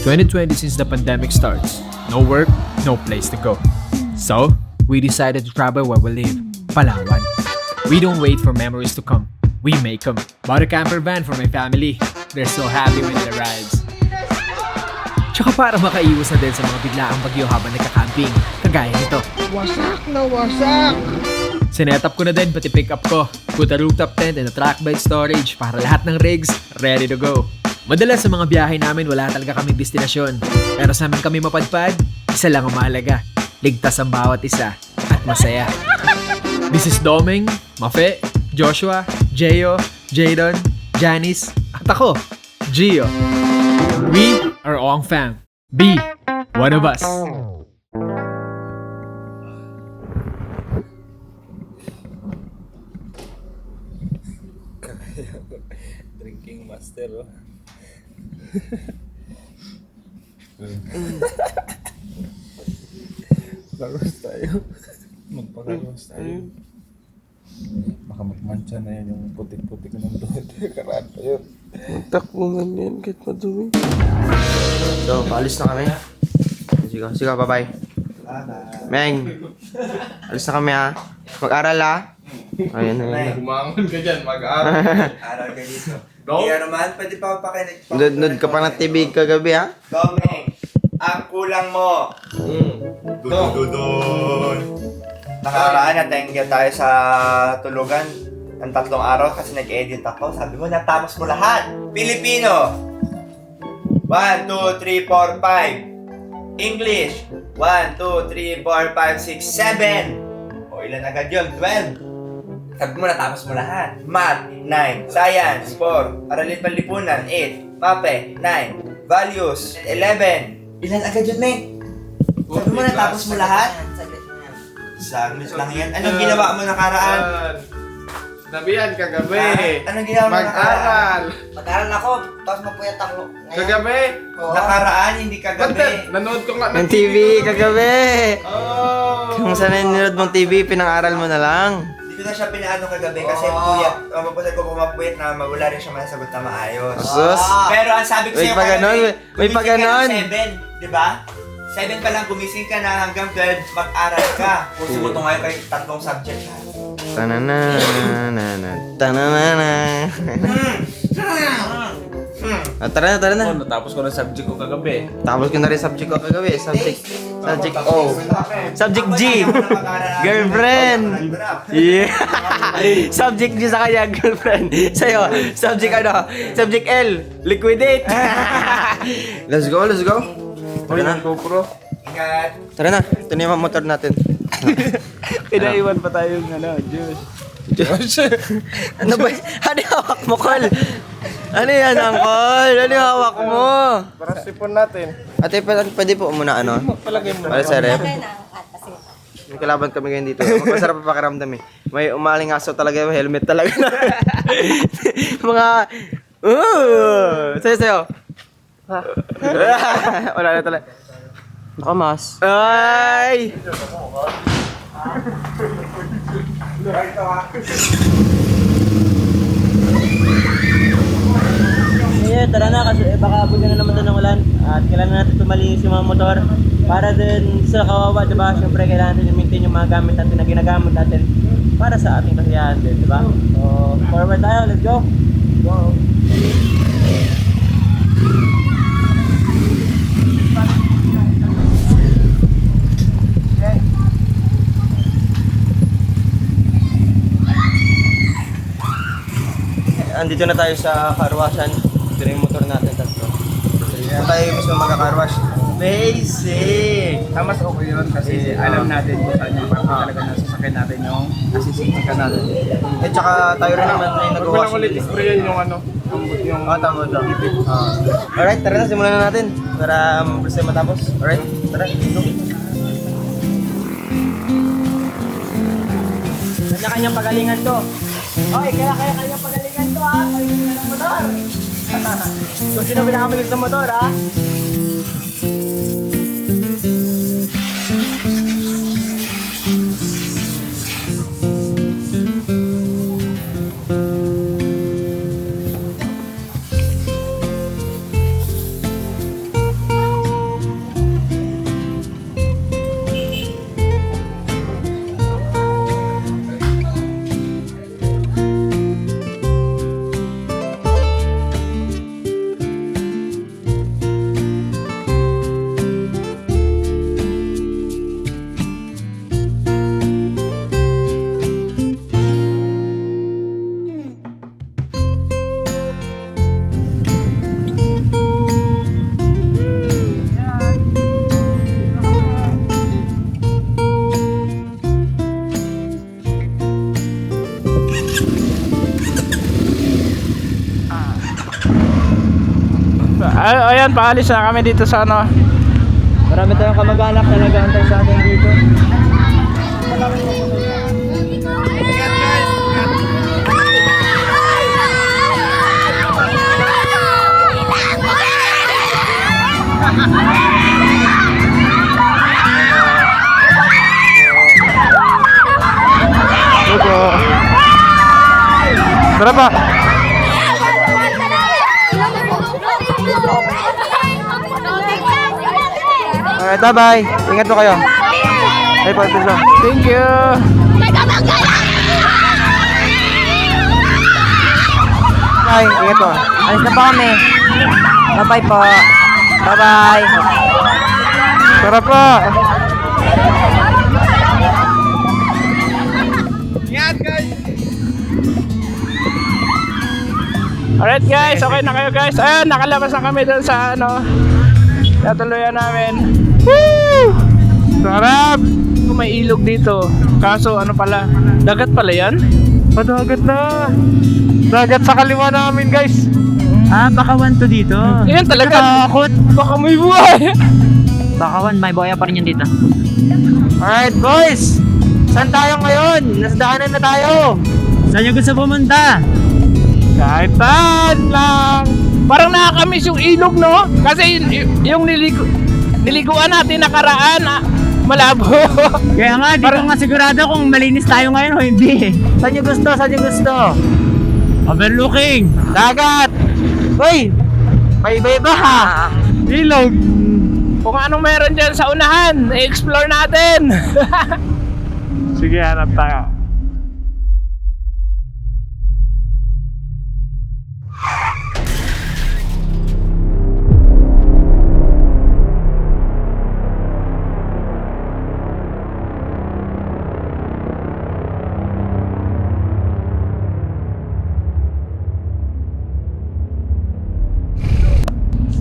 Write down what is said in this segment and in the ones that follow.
2020 since the pandemic starts. No work, no place to go. So, we decided to travel where we live, Palawan. We don't wait for memories to come. We make them. Bought a camper van for my family. They're so happy with the rides. Tsaka para makaiwas na din sa mga biglaang bagyo habang nagka-camping, kagaya nito. Wasak na wasak! Sinetap ko na din pati pick up ko. Put a rooftop tent and a track bed storage para lahat ng rigs ready to go. Madalas sa mga biyahe namin wala talaga kaming destinasyon. Pero sa amin kami mapadpad, isa lang ang mahalaga. Ligtas ang bawat isa at masaya. This is Doming, Mafe, Joshua, Jeyo, Jadon, Janice, at ako, Gio. We are Ong Fam. Be one of us. Drinking master, oh. Karos tayo. Magpakaros tayo. Baka magmancha na yan yung putik-putik ng doon. Karaan pa yun. Takbo man yan kahit madumi. So, paalis na kami. Sige, bye-bye. Meng, alis na kami ha. Mag-aral ha. Ayun. Bumangon ka dyan, mag-aaral. Aral ka dito. Dom? Kaya naman, pwede pa mapakinig. Nod ka pa ng TV kagabi ha. Doming, ang kulang mo. Dudududun. Nakaraan, natengga tayo sa tulugan ng 3 araw kasi nag-edit ako. Sabi mo, natapos mo lahat. Pilipino. 1, 2, 3, 4, 5. English. 1, 2, 3, 4, 5, 6, 7. O ilan agad yun? 12. Sabi mo, natapos mo lahat. Math, 9. Science, 4. Aralin panlipunan, 8. Mape, 9. Values, 11. Ilan agad yun, Meg? Sabi mo, natapos mo lahat? Saglit lang yan. Anong ginawa mo nakaraan? Nabihan kagabi. Anong ginawa mo nakaraan? Mag-aral. Mag-aral ako, tapos mapuyat ako. Ngayon, Kagabi. oo. Nakaraan, hindi kagabi. Nanood ko nga Ng TV kagabi. Oh. Kung saan nanonood mong TV, pinang-aral mo na lang. Hindi ko na siya pinaano kagabi kasi puyat. Mapapasal ko pumapuyat na wala rin siya masasagot na maayos. Sus. Pero ang sabi ko May sa'yo pa ganon, may pa gumising ka ganon. ng 7, di ba? 7 pa lang gumising ka na hanggang 12, mag-aral ka. Kung sumuto ngayon kay 3 subject ka. Tanana. Tanana. Tara na. Natapos ko ng subject ko kagabi. Tapos ko na rin subject ko kagabi. Subject O. Subject G. Girlfriend. Yeah. Subject G sa kanya, girlfriend. Sa'yo, subject ano? Subject L. Liquidate. Let's go. Tara na. GoPro. Ingat. Tara na. Ito na yung motor natin. Pinaiwan pa tayong juice. Ano ba? Ano yung hawak mo, Col? Ano yan, Uncle? Ano yung hawak mo? Para sipon natin. Ate, pwede po muna ano? Palagay mo. Para sa rep. May kalaban kami ngayon dito. Masarap pa pakiramdam eh. May umaling aso talaga yung helmet talaga. Mga... Sayo. Wala na talaga. Nakamas. Ay! Ngayon, tara na kasi baka abot na naman ng ulan. At kailangan natin tumalinis yung mga motor. Para din sa kawawa, diba? Siyempre, kailangan natin i-maintain yung mga gamit natin na ginagamit natin para sa ating kasiyahan din, diba? So, forward tayo. Let's go! Go! Andito na tayo sa carwashan. Ito na yung motor natin tatlo. Ito tayo mismo magka-carwash. Basic! Mas okay yun kasi alam natin kung saan yung parte talaga ng sasakyan natin yung nasisitikan natin. At saka tayo rin naman ay Huwag mo nag-wash. lang ulit sprayan yung ano. Yung Tama daw. Alright, tara na. Simulan na natin. Para mabilis tayo matapos. Alright, tara. Go. Kanya-kanyang pagalingan to. Okay, kanya-kanyang pagalingan to ha. Pagalingan ng motor. Kung sino pinakamalig sa motor ha. Ayan, paalis na kami dito sa ano. Marami tayong kamag-anak na nag-aantay sa atin dito. Tara pa. Alright, bye-bye. Ingat po kayo. Bye po, Piso. Thank you. Bye, ingat po. Alis na po kami. Bye-bye po. Bye-bye. Tara pa. Alright guys, okay na kayo guys. Ayan, nakalabas na kami dun sa ano, natuluyan namin. Woo! Sarap! May ilog dito. Kaso ano pala, dagat pala yan? Dagat na! Dagat sa kaliwa namin guys. Bakawan to dito. Yan talaga. Takot. Baka may buhay. Bakawan, may boya pa rin yan dito. Alright boys! Saan tayo ngayon? Nasa daanan na tayo. Saan nyo gusto pumunta? Kahit saan lang. Parang nakakamiss yung ilog, no? Kasi yung niliguan natin nakaraan, malabo. Kaya nga, di ko nga sigurado kung malinis tayo ngayon o hindi. Saan nyo gusto? Saan nyo gusto? Overlooking. Dagat. Uy! May iba-iba ha. Ilog. Kung anong meron dyan sa unahan, i-explore natin. Sige, hanap tayo.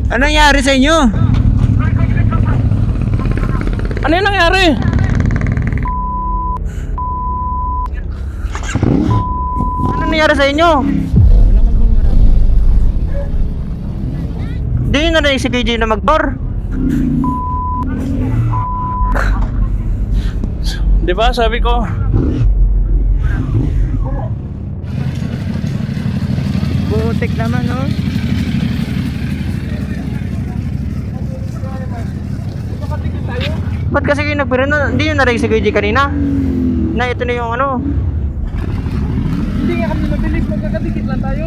Ano nangyari sa inyo? Ano yung nangyari? Ano nangyari sa inyo? Di nyo narinig si KJ na mag-bar? Di ba sabi ko? Butik naman, no? Ba't kasi kayo nagpira na? Hindi nyo narinig si KJ kanina? Na ito na yung ano? Hindi nga kami mabilis, magkakadikit lang tayo.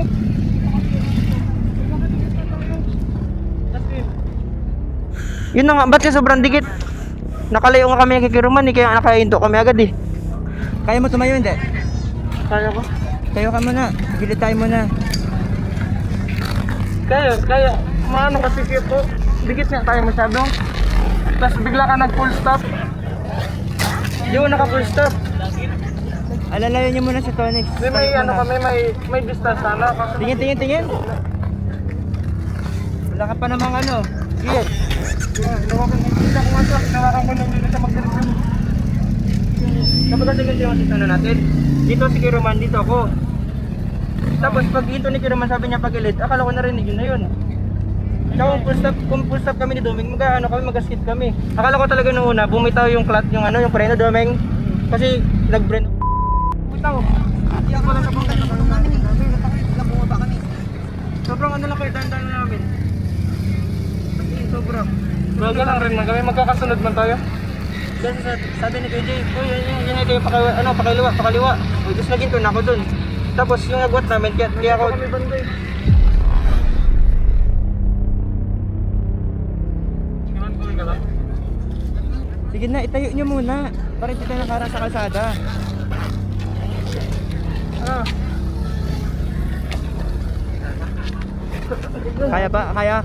Yun na nga, ba't ka sobrang dikit? Nakalayo nga kami nakikiruman, kaya nakahinto kami agad eh. Kaya mo tumayo, hindi? Kaya ko? Tayo ka muna, gilid tayo muna. Kaya, maano kasi kito, dikit nga tayo masyado. Tapos bigla ka nag-full stop. Hindi ko naka-full stop. Alalayan niyo muna si Tony. May ano kami, may distance sana. Tingin. Wala ka pa namang ano. Sige. Nawakan ko nang dito sa magdiretso. Tapos kasi ganito yung ano natin. Dito si Kiroman, dito ako. Tapos pag dito ni Kiroman sabi niya pagilid, akala ko narinig yun na yun. Kung full stop kami ni Doming, mag-skip kami. Akala ko talaga nung una, bumitaw yung clutch, yung ano, yung preno Doming. Kasi nag-brand. Bumitaw. Hindi ako lang sa bangka. Bumaba kami. Sobrang ano lang kayo, dandan na namin. Sobrang. Baga lang rin man kami, magkakasunod man tayo. Kasi sabi ni KJ, uy, yan kayo pakaliwa. Uy, gusto naging turn ako dun. Tapos yung nagwat namin, kaya ako... Kami banday. Sige na, itayo nyo muna. Para hindi tayo nakarang sa kalsada. Kaya ba? Kaya.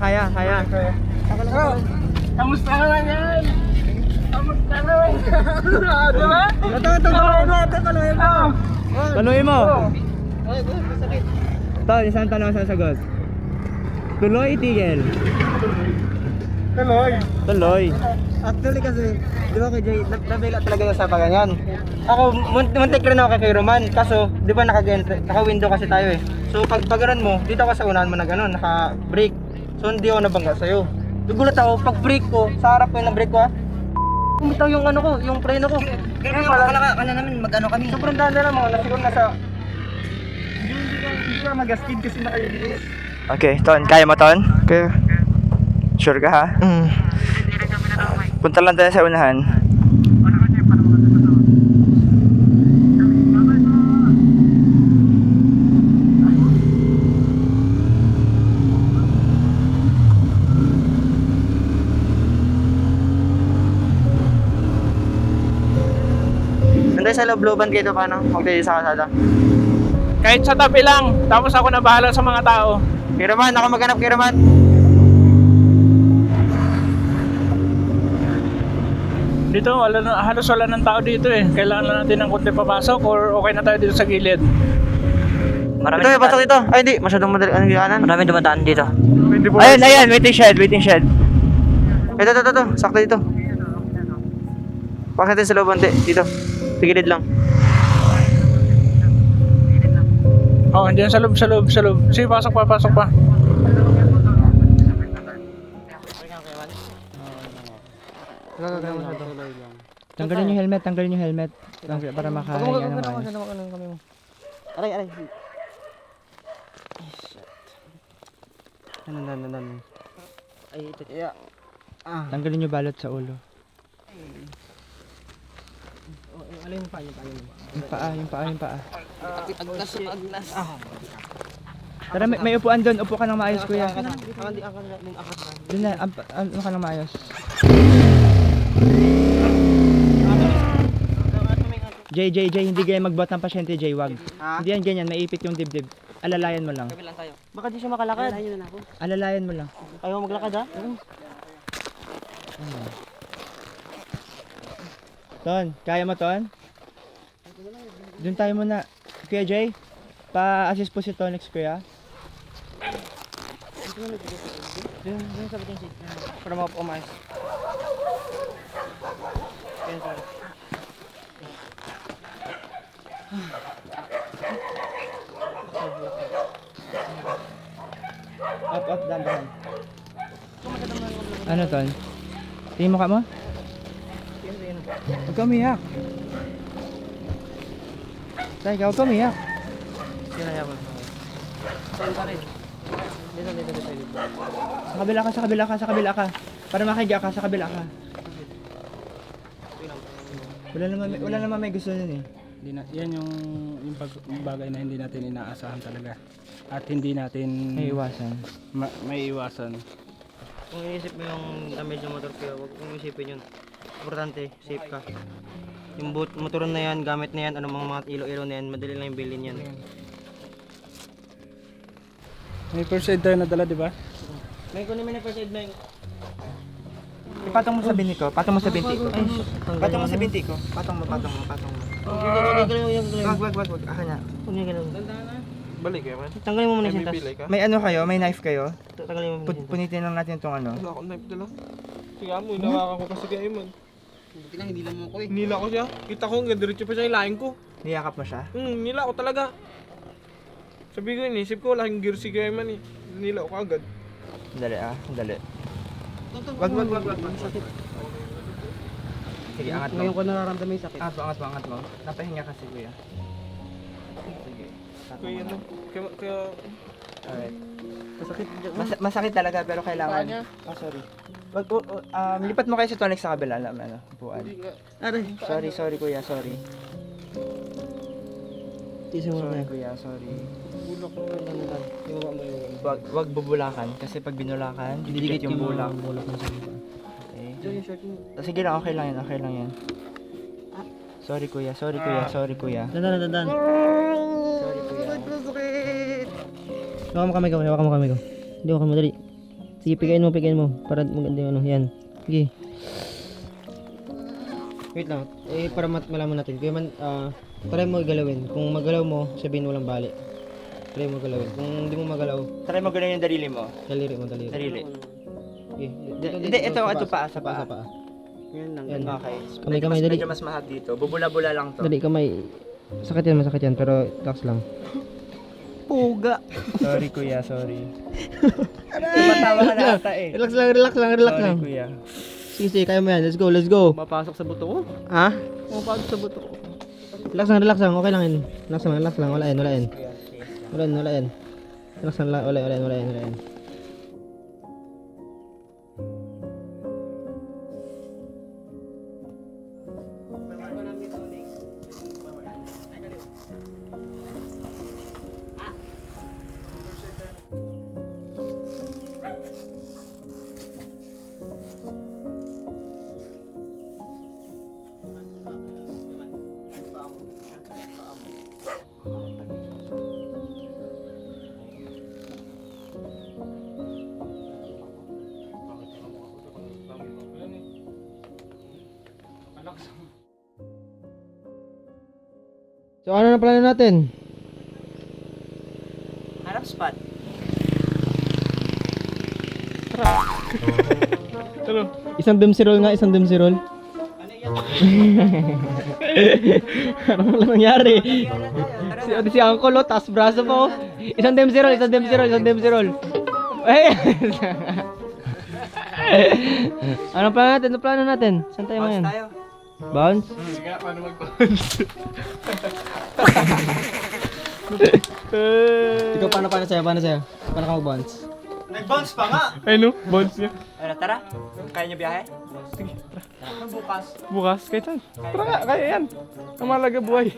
Kamusta ka lang yan? Kamusta ka lang yan? Diba? Tuloy mo. Ito, isang tanong sa sagot. Tuloy, tigil. Tuloy. Actually kasi, di ba kay Jay, nabila talaga yung sa ganyan. Ako, muntik rin ako kay Roman, kaso, di ba naka-window kasi tayo eh. So pag gano'n mo, dito ako sa unahan mo na gano'n, naka-brake. So hindi ako nabangga sa'yo. Nagulat ako, pag brake ko, sa harap ko yung na-brake ko ha. Bumitaw yung ano ko, yung preno ko. Ngayon pala, Kala namin mag-ano kami. sobrang daan na lang mga nasiguro nasa... Hindi ka mag-skid kasi naka-ABS. Okay, Ton, kaya mo, Ton? Kaya? Sure ka, ha? Punta lang tayo sa unahan. Nandun sa loob-looban kayo paano? Huwag tayo sa kasada. Kahit sa tabi lang, tapos ako na bahala sa mga tao. Kiraman, ako maghanap Kiraman. Dito, halos wala ng tao dito eh. Kailangan na natin ng konti papasok or okay na tayo dito sa gilid. Ito, pasok dito. Ay, hindi. Masyadong madali. Anong gano'n? Maraming dumadaan dito. Ayun, waiting shed. Ito. Sakto dito. Pasok natin sa looban, dito. Tigilid lang. Oh, diyan sa loob. Sige, pasok pa. Tanggalin yung helmet, para makahinga ng maayos. Aray. Ano. Ay, ito. Tanggalin yung balot sa ulo. Alin pa yun? Yung paa. Tara, may upuan doon. Upo ka ng maayos, kuya. Doon na, ano ka ng maayos. Jay, hindi ganyan magbuhat ng pasyente, Jay, wag. Hindi yan ganyan, maipit yung dibdib. Alalayan mo lang. Baka di siya makalakad. Alalayan mo lang. Ayaw maglakad ha? Ton, kaya mo, Ton? Doon tayo muna. Kuya Jay, pa-assist po si Tonix, kuya. Doon sa bating seat. Para umayos. Yan, sorry. Up, dahan. Ano, Ton? Tingin mo ka mo? Huwag ka umiyak. Tay, huwag ka umiyak. Sa kabila ka. Para makahiga ka, sa kabila ka. Wala naman may gusto nun eh. Yan yung bagay na hindi natin inaasahan talaga. At hindi natin May iwasan. may iwasan. Kung iisip mo yung damage ng motor kaya huwag mong isipin yun. Importante, safe ka. Yung motor na yan, gamit na yan, anong mga ilo-ilo na yan, madali lang yung bilhin yan. May first aid tayo nadala, di ba? May kunin mo na first aid na yung... Ipatong mo sa binti ko. Patong mo sa binti ko. Patong mo. Wag. Aka na. Balik kayo, man. Tanggalin mo muna yung sintas. May ano kayo? May knife kayo? Tanggalin mo muna yung sintas. Punitin lang natin itong ano. Wala akong knife dala. Sige mo, inawakan ko kasi kayo, man. Hinila mo ko eh. Hinila ko siya. Kita ko, diretso pa siya ilahin ko. Niyakap mo siya? Hinila ko talaga. Sabi ko, inisip ko, laking gear si kayo, man eh. Hinila ko agad. Dali. Wag. Sige, angat mo. Ngayon ko nararamdaman yung sakit. Angat mo. Napahinga kasi, kuya. Sige. Kaya ano, kaya... Alright. Masakit talaga pero kailangan. Sorry. Lipat mo kayo sa tonic sa kabila, ano, upuan. Sorry kuya, sorry. Sorry kuya, sorry. Bulak ko lang. Wag bubulakan kasi pag binulakan, didikit yung bulak. Okay. Sige lang, okay lang yan. Sorry kuya. Dandan. Sorry kuya. Hawakan mo kamay ko. Hindi ako madali. Sige, pigain mo. Para maganda yung ano. Yan. Sige. Wait lang. Para malaman natin. Kaya man, try mo galawin. Kung magalaw mo, sabihin walang bali. Try mo galawin. Kung hindi mo magalaw, Try mo gano'n yung dalili mo. daliri. Dalili. Okay. Hindi, ito paa, sa paa. Yan. Okay. Kamay, dali. Medyo mas mahal dito. Bubula-bula lang to. Dali, kamay. Masakit yan. Pero relax lang. Puga. Sorry kuya, sorry. Tumatawa ka na ata eh. Relax lang. Sorry kuya. Sige, kaya mo yan. Let's go. Mapasok sa buto ko. Ha? Mapasok sa buto ko. Relax lang. Okay lang yun. Relax lang. Wala yan. Relax lang. Wala yan. So ano na plano natin? Harap spot. Isang dempsey roll. Ano lang nangyari? Si Uncle taas braso po. Isang dempsey roll. Ay! Ano plano natin? Saan tayo ngayon? Bounce? Kaya paano mag-bounce? Ikaw paano sa'yo? Paano ka mag-bounce? Nag-bounce pa nga! Ay no, bounce niya. Ano, tara? Kaya niyo biyahe? Bukas, kahit saan. Tara nga, kaya yan. Ang mahalaga buhay.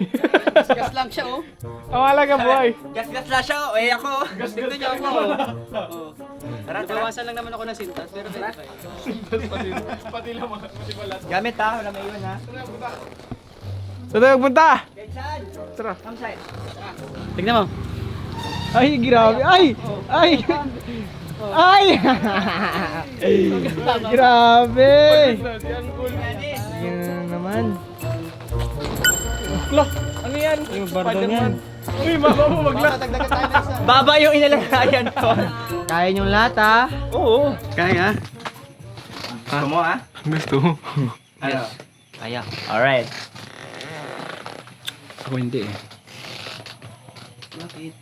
Gas lang siya oh. Ang mahalaga buhay. Gas lang siya oh. Eh ako. Tignan niyo ako. Oh. Tara, bawasan lang naman ako ng sintas. Pero tara. Pati lang mga, pati pala. Gamit ha, wala may iwan ha. Saan tayo magpunta? Kaisan? Tara. Come side. Tignan mo. Ay, grabe! Ay! Grabe! Si Uncle. Yan naman. Ano yan? Bardon yan. Uy, mama mo magla. Baba yung inalagayan ko. Kaya niyong lahat ha? Oo. Kaya. Gusto mo ah? Gusto. Ano? Kaya. Alright. Ako hindi eh. Bakit?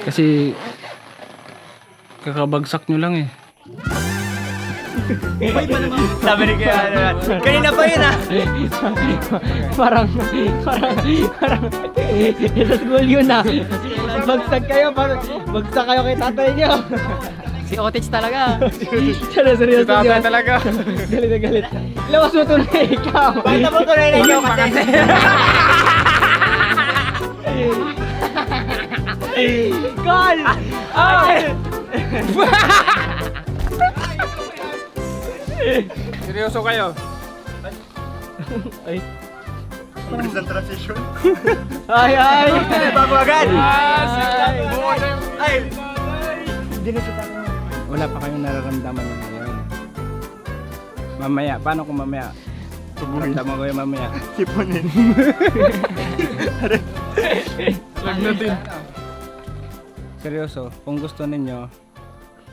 Kasi kakabagsak nyo lang eh. Sabi ni Kuya, kanina pa yun ah. Parang sa school yun ah. Bagsak kayo kay tatay niyo. Si Otich talaga. Seryoso Tatay yun. talaga. Galit na galit. Lawas mo tunay ikaw. Pakita mo tunay na ikaw kasi. Call! Ay! Seryoso kayo? Ay! Bilis ang transition. Ay! Bago agad. Ay! Wala pa kayong nararamdaman yun ngayon. Mamaya, paano kung mamaya? Ramdaman ko yung mamaya. Sipunin. Lag natin. Seryoso, kung gusto ninyo,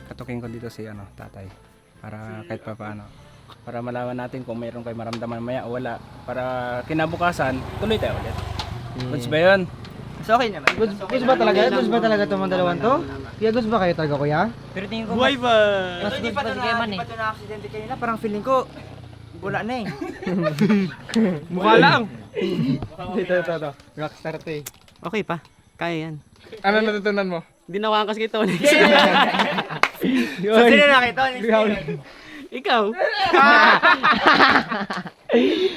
katukin ko dito si tatay. Para kahit pa paano. Para malaman natin kung mayroon kayo maramdaman mamaya o wala. Para kinabukasan, tuloy tayo ulit. Goods ba yun? So okay naman. Gusto ba talaga? Gusto ba talaga itong mga dalawan to? Kuya, gusto ba kayo talaga kuya? Pero tingin ko Buhay ba? Ito hindi pa ito na-aksidente kanina. Parang feeling ko wala na eh. Mukha lang. Ito. Rockstar to eh. Okay pa. Kaya yan. Ano natutunan mo? Ginawa kasi kay Tony. So, sino nakita? Ikaw.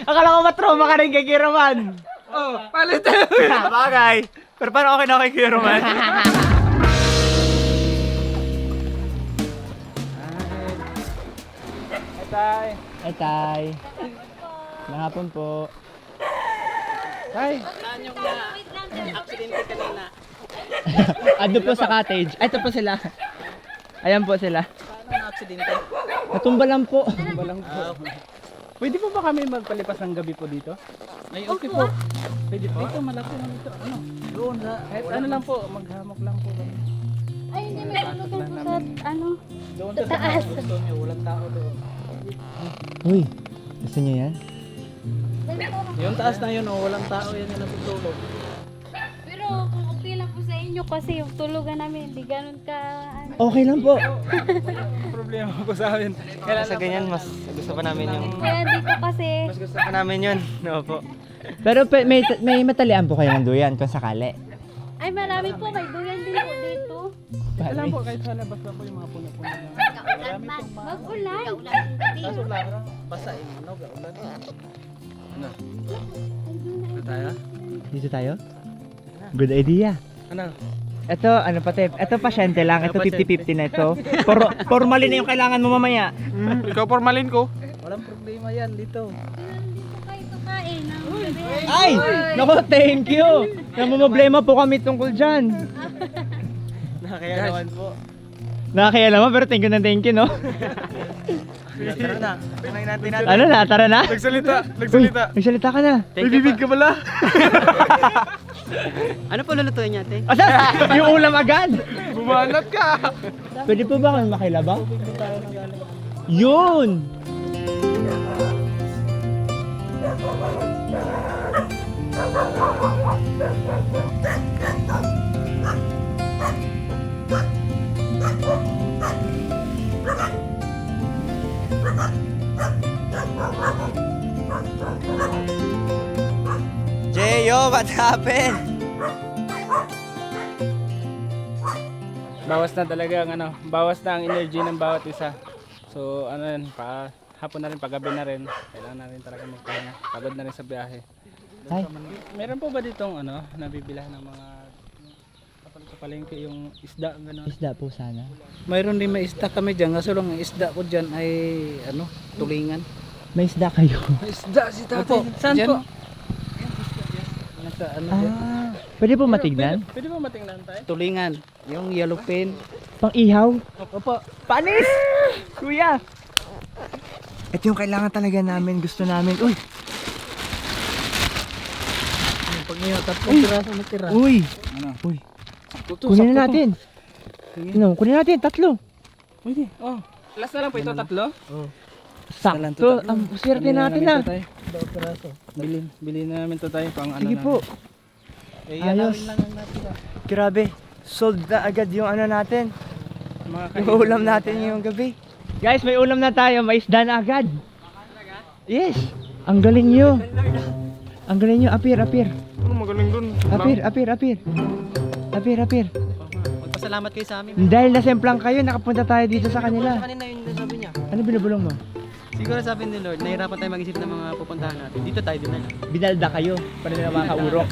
Akala ko matroma ka rin kay Kiraman. Oh, palit. Bagay. Pero parang okay na kay Kuya Roman. Tay. Ay, tay. Nahapon po. Tay. Saan yung na-aksidente kanina? Ando po sa cottage. Ay, ito po sila. Ayan po sila. Paano na-aksidente? Natumba lang po. Pwede po ba kami magpalipas ng gabi po dito? Ay, okay po. Pwede po? Dito, malapit naman ito. Ano? Doon na. Kahit ano lang po, maghamok lang po kami. Ay, hindi may tulugan po sa, ano, Doon sa taas. gusto niyo, walang tao doon. Uy, gusto niyo yan? Yung taas na yun, walang tao yan yung natutulog. Pero kung okay lang po sa inyo, inyo kasi yung tulugan namin, hindi ganun ka, ano. Okay lang po. Problema ko sa amin. Kailan Sa ganyan, mas gusto pa namin yung... Kaya dito kasi, Mas gusto pa namin yun. No po. Pero may matalian po kayo ng duyan kung sakali. ay marami po, may duyan din po dito. Alam po, kahit sa labas lang po yung mga puno-puno lang. Mag-ulan. Dito tayo? Good idea. Ano? Ito, ano pati, ito pasyente lang. Ito 50-50 na ito. Formalin na yung kailangan mo mamaya. Ikaw formalin ko. Walang problema yan dito. Dito kayo kakain ng gabi. Ay! Naku, thank you! Namumblema po kami tungkol dyan. Nakakaya naman po. Nakakaya naman, pero thank you, no? Tara na. Ano na, tara na? Nagsalita. Nagsalita ka na. May bibig ka pala. Ano po lulutuin niya, te? Yung ulam agad! Bumanat ka. Pwede po ba kami makilabaw? Yun! Jeyo, what happened? Bawas na talaga ang ano, bawas na ang energy ng bawat isa. So ano yan, hapon na rin, paggabi na rin, kailangan na rin talaga magpahinga. Pagod na rin sa biyahe. Ay. Meron po ba ditong ano, nabibilahan ng mga sa palengke yung isda gano'n? Isda po sana. Mayroon din may isda kami dyan, kaso lang ang isda ko dyan ay ano, tulingan. May isda kayo. Isda si tatay. Saan Diyan. po? Nasa ano dyan? Pwede po matignan? Pwede ba matingnan tayo? Tulingan. Yung yellow pin. Pang ihaw? Opo. Panis! Kuya! Ito yung kailangan talaga namin, gusto namin. Uy! Pag ngayon, tatlong piraso natira. Uy! Ano? Uy! Kunin na natin. No, kunin natin, tatlo. Pwede. Oh. Last na lang po ito, tatlo. Sakto. Ang swerte natin na. Dalawang piraso. Bilhin na namin to tayo pang ano Sige na. po. Eh, Ayos. yan lang ang natira. Grabe. Sold na agad yung ano natin. Mga Yung ulam natin yung gabi. Guys, may ulam na tayo. May isda na agad. Yes. Ang galing nyo. Ang galing nyo. Apir. Ano magaling dun? Apir. Magpasalamat kayo sa amin. Dahil nasemplang kayo, nakapunta tayo dito sa kanila. Kanina yung sabi niya. Ano binubulong mo? Siguro sabi ni Lord, nahirapan tayo mag-isip ng mga pupuntahan natin. Dito tayo din na. Binalda kayo. Para na makaurok,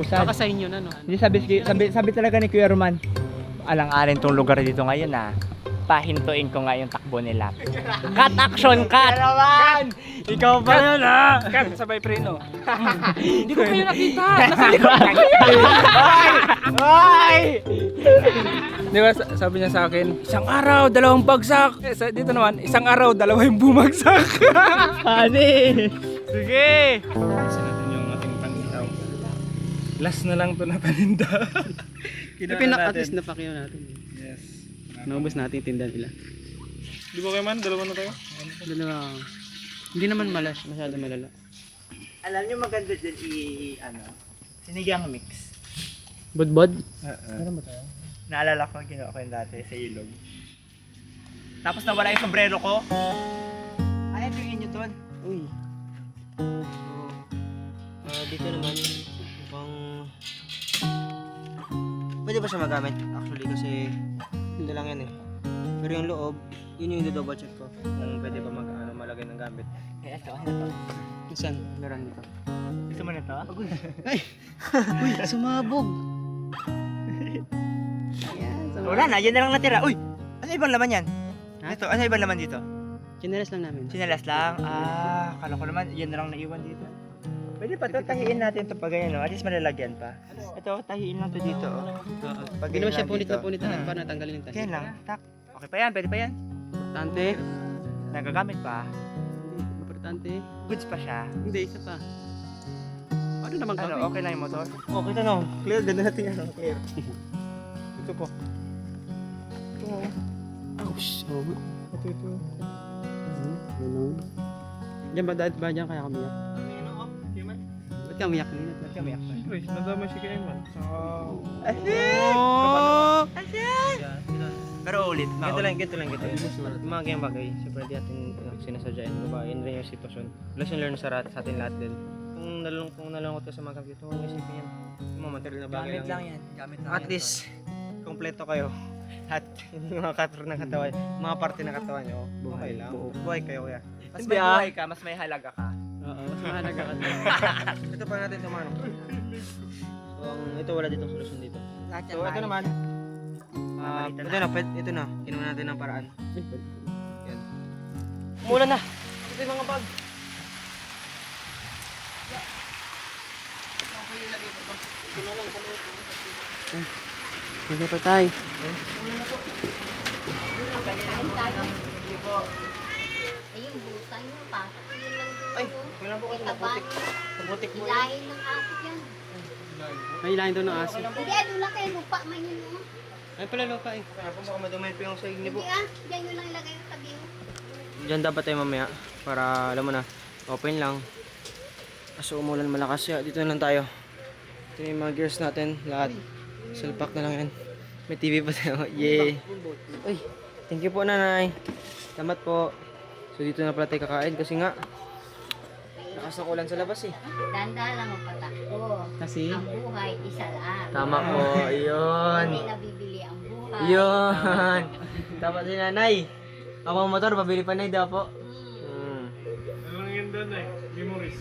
usad. Baka sa inyo na, no? Hindi sabi talaga ni Kuya Roman. Alang-arin tong lugar dito ngayon na pahintuin ko nga yung takbo nila. Cut action, cut! Roman! Ikaw pa yun ha! Kat, sabay preno. Hindi ko kayo nakita. Ay! Di ba sabi niya sa akin, isang araw, dalawang bagsak. Dito naman, isang araw, dalawa yung bumagsak. Ani! Sige! Kasi natin yung ating pang-ihaw. Last na lang to na paninda. At least napakiyaw natin. Yes. Naubos natin yung tindahan nila. Di ba kayo man? Dalawa na tayo? Dalawa. Hindi naman malas, masyado malala. Alam niyo maganda dyan sinigang mix. Budbod? Naalala ko, ginawa ko yun dati sa ilog. Tapos nawala yung sombrero ko. Ay, ito yung inyo doon. Uy. Dito naman, mukhang... Pwede ba siya magamit? Actually kasi, hindi lang yan eh. Pero yung loob, yun yung double check ko. Kung pwede ba malagay ng gamit. Eh, ito, ano to? Saan? Meron dito. Gusto mo na to? Uy, sumabog! Wala na, yan na lang natira. Uy! Ano ibang laman yan? Ito, ano ibang laman dito? Chinelas lang namin. Sinalas lang? Kala ko naman, yan na lang naiwan dito. Pwede pa to, tahiin natin to pag ganyan, no? At least malalagyan pa. Ito, tahiin lang to dito, oh. Pag Hindi naman siya punit dito. na punit na para natanggalin yung tahi. Yan lang, tak. Okay pa yan, pwede pa yan. Importante. Nagagamit pa. Importante. Goods pa siya. Hindi, isa pa. Ano naman Ano, kami? okay lang yung motor? Okay to no. Clear, ganda natin yan. Clear. Ito po. Ouch. Ito. Diyan ba dahil ba dyan kaya kami yan? Ba't ka umiyak nila? Ba't ka umiyak? Siyempre, nadamay si Kuya Eman. Pero ulit, ganito lang. Mga ganyang bagay, siyempre di natin sinasadyain. Diba? Yun rin yung sitwasyon. Lesson learned sa atin lahat din. Kung nalungkot ka sa mga computer, huwag isipin yan. Yung mga material na bagay lang. yan. Gamit At least, kompleto kayo. At yung mga katawan ng katawan, mga parte ng katawan nyo, buhay lang. Buhay kayo kaya. Mas may buhay ka, mas may halaga ka. Oo, mas mahalaga ka. Ito pa natin tumano. So, ito wala ditong solusyon dito. So, ito naman. Ito na. Kinuha natin ng paraan. Yan. Mula na. Ito yung mga bag. Hindi pa tayo. Ayun, butang nyo pa. Yun lang dito. Ay, wala po kasi naputik. Naputik po. Ilahin ng aso yan. May lahin doon ng aso. Hindi, ano lang kayo, lupa man yun mo. Ay pala lupa eh. Kaya po baka madumay po yung sa igni po. Hindi ah, dyan nyo lang ilagay yung tabi mo. Diyan dapat tayo mamaya para alam mo na, open lang. Kaso umulan malakas ya, dito na lang tayo. Ito yung mga gears natin, lahat. Salpak na lang yan. May TV pa tayo, yay. Uy, thank you po nanay. Salamat po. So dito na pala tayo kakain kasi nga, lakas ng ulan sa labas eh. Dahan-dahan lang ang patakbo. Kasi? Ang buhay, isa lang. Tama po, yun. Hindi nabibili ang buhay. Yun. Dapat si nanay. Ako ang motor, pabili pa na daw po. Ano lang yan doon eh? Memories.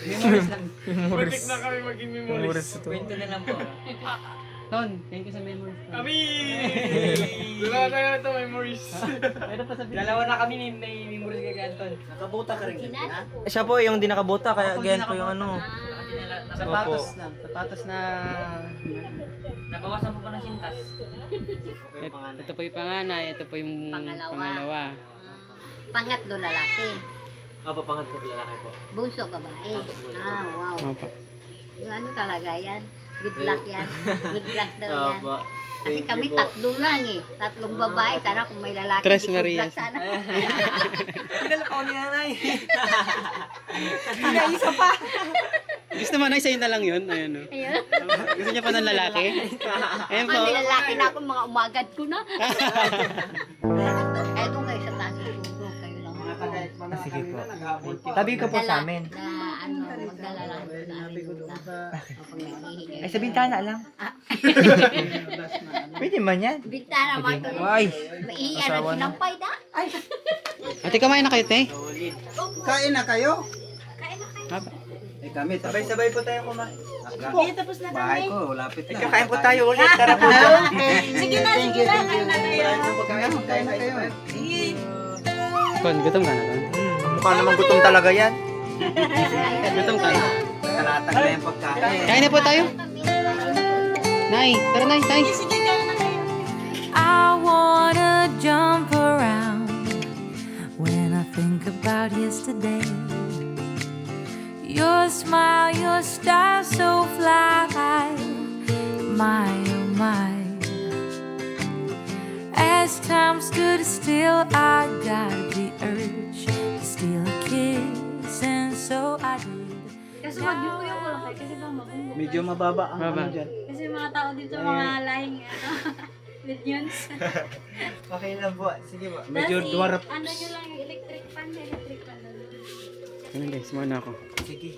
Memories lang. Pwede na kami maging memories. Kwento na lang po. Ton, thank you sa memories. Kami! Dala tayo na ito, memories. Dalawa na kami may memories kay Anton. Nakabuta ka rin. Siya po yung di nakabuta, kaya ganyan po yung ano. Sapatos lang. Sapatos na... Nabawasan mo pa ng sintas. Ito po yung panganay, ito po yung pangalawa. Pangatlo lalaki. Opo, pangat po lalaki po. Bunso babae. Ah, wow. Opo. Yung ano talaga yan? Good luck yan. Good luck daw yan. Opo. Kasi kami tatlo lang eh. Tatlong babae. Sana kung may lalaki, Tres di good Marias. luck sana. Pinala ko ni nanay. Hindi isa pa. Gusto mo na, sa'yo na lang yun. Ayan, o. Ayun. Gusto niya pa ng lalaki? Ayan po. May lalaki na ako, mga umagad ko na. Eh, doon kayo sa taas tulog. Kayo lang. Sige po. Tabi ko po sa amin. Na ano, magdala lang doon na amin. Ay, sa bintana lang. Pwede man yan. Bintana, mga Ay. maiiyan na sinampay na. Ay, Ate, kumain na kayo, te? Kain na kayo? kain na kayo. Eh kami, sabay-sabay po tayo kumain. Sige, tapos na Bahay kami. ko, lapit na. Kakain po tayo ulit. Tara po. Sige na, kain na kayo. Kain na kayo. Kon, gutom ka na, Kon? Mukha namang gutom talaga yan. Gutom ka na. Kalatag na yung pagkain. Kain na po tayo. Nay, tara nay, tay. Sige, kain na kayo. I wanna jump around when I think about yesterday. Your smile, your style so fly, my oh my. As time stood still, I got the urge to steal a kiss, and so I did. Kasi wag niyo ko yung kulay kasi bang makumbo. Medyo mababa ang Baba. ano dyan. Kasi mga tao dito, mga lahing ano, minions. Okay lang po. Sige po. Medyo dwarf. Ano nyo lang yung electric fan na. Ano guys, muna ako. Sige.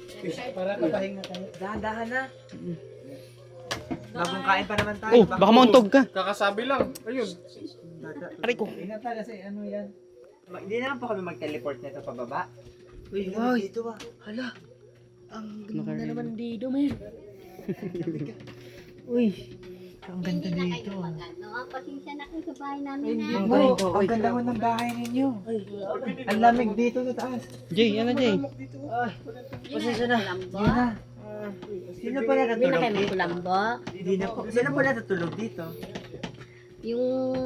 Para kapahinga tayo. Dahan-dahan na. Bagong kain pa naman tayo. Oh, baka mauntog ka. Kakasabi lang. Ayun. Aray ko. Ingat tayo kasi ano yan. Hindi naman po kami mag-teleport nito pababa. Uy, dito ba? Hala. Ang ganda naman dito, man. Uy, ang ganda dito. Pasensya na kayo sa bahay namin na. Ang ganda mo ng bahay ninyo. Ang lamig dito sa taas. Jay, ano Jay? Pasensya na. Kulambo. Yun na. Sino pa Hindi na natutulog kayo dito? magkulambo. Hindi na po. Sino pa natutulog dito? Yung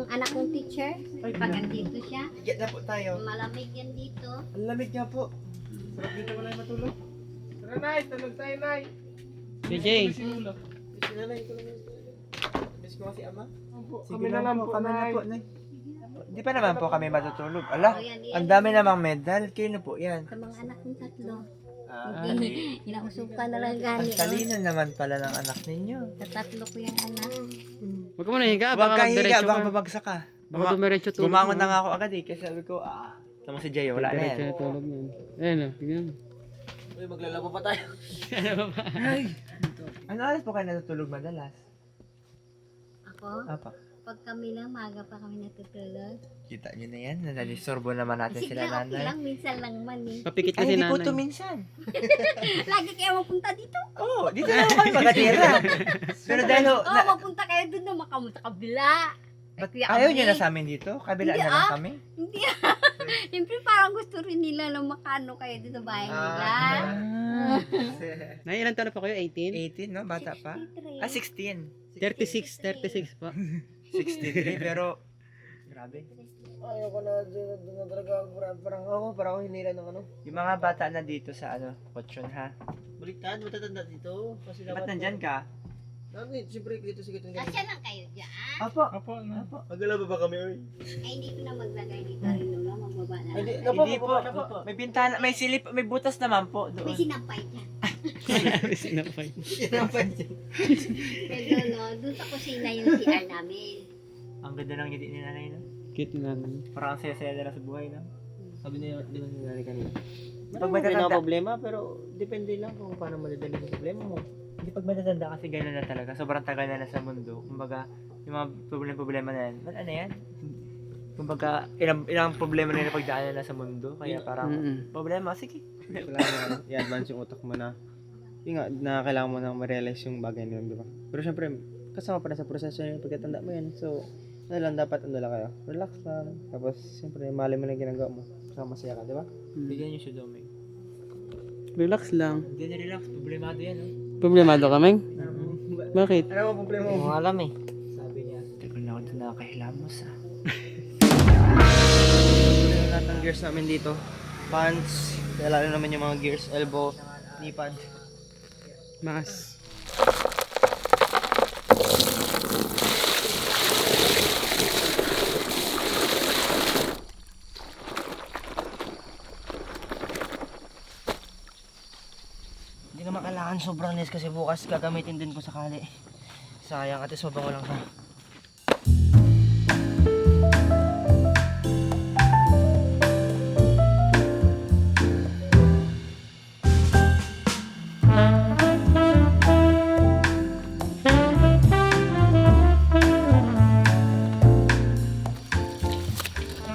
anak kong teacher, pag andito siya, Get na po tayo. malamig yan dito. Ang lamig nga po. Sarap dito wala yung matulog. Tara, Nay. Tulog tayo, Nay. Jay. Si Ulo. Miss mo si Ama? Kami na lang po, Nay. Hindi pa naman po kami matutulog. Ala, O yan, ang dami namang medal. Kino po yan? sa mga anak kong tatlo. Hindi, inausukan na lang gani. Ang talino naman pala ng anak ninyo. Tatatlo ko yung anak. Huwag ka muna higa, Huwag baka kang higa, magdiretso baka ka. babagsak ka. Baka dumiretso tulog. Gumangon na nga ako agad eh, kasi sabi ko, tama si Jay, wala na Diretso yan. na tulog yan. Ayun o, tignan mo. Uy, maglalabo pa tayo. Ano oras po kayo natutulog madalas? Ako, Apa, pag kami lang, maaga pa kami natutulog. kita nyo na yan, nalisorbo naman natin Sige, sila okay nanay. lang, minsan lang man eh. Papikit Ay, kasi hindi po nanay. to minsan. Lagi kayo mapunta dito. Oo, dito na kami magatira. Pero dahil, Oo, mapunta kayo dun na makamunta kabila. ba't Kuya ayaw Ami. nyo na sa amin dito? Kabila Hindi, na lang kami? Hindi. Siyempre parang gusto rin nila na makano kayo dito sa bahay nila. Nay, ilan taon na po kayo? 18? 18, no? Bata pa? 63. 16. 36 po. 63, pero, grabe. Ayoko na talaga. Parang ako hinila ng ano. Yung mga bata na dito sa Kotsyon ha? Baliktad, matatanda dito. Kasi Ba't nandyan ka? Siyempre dito sa gitong Kasya lang kayo dyan. Apo. Magalaba ba kami, oy? Ay, hindi ko na maglagay dito rin nung magbaba na lang. Hindi po. May bintana, may silip, may butas naman po May doon. sinampay dyan. Sinapay. Pero no, dun sa kusina yung CR namin. Ang ganda ng ngiti ni nanay, no? Cute ni nanay. Parang ang saya-saya nila sa buhay, no? Sabi niya, di ba nangyari kanina? Pag May matatanda, problema, pero depende lang kung paano madadali yung problema mo. hindi pag matatanda kasi gano'n na talaga. Sobrang tagal na sa mundo. Kumbaga, yung mga problema na yan, ano yan? Kumbaga, ilang problema na yung pagdaanan na sa mundo. Kaya parang, problema, sige. Kailangan i-advance yung utak mo na yun nga, na kailangan mo nang ma-realize yung bagay na yun, di ba? Pero syempre, kasama pa rin sa proseso yun, pagkatanda mo yun. So, ano lang, dapat ano lang kayo, relax lang. Tapos, syempre, mali mo lang yung ginagawa mo. Saka masaya ka, di ba? Bigyan nyo siya Doming. Relax lang. Hindi na relax, problemado yan, no? Problemado ka, Meng? Bakit? Ano mo problema mo? Hindi mo alam eh. Sabi niya, tagal na ako doon nakakahilamos, ha? Ano lahat ng gears namin dito? Pants, lalo naman yung mga gears, elbow, knee pad. Mas. Hindi naman kailangan sobrang less kasi bukas gagamitin din ko sakali. Sayang ate, sobrang ko lang siya.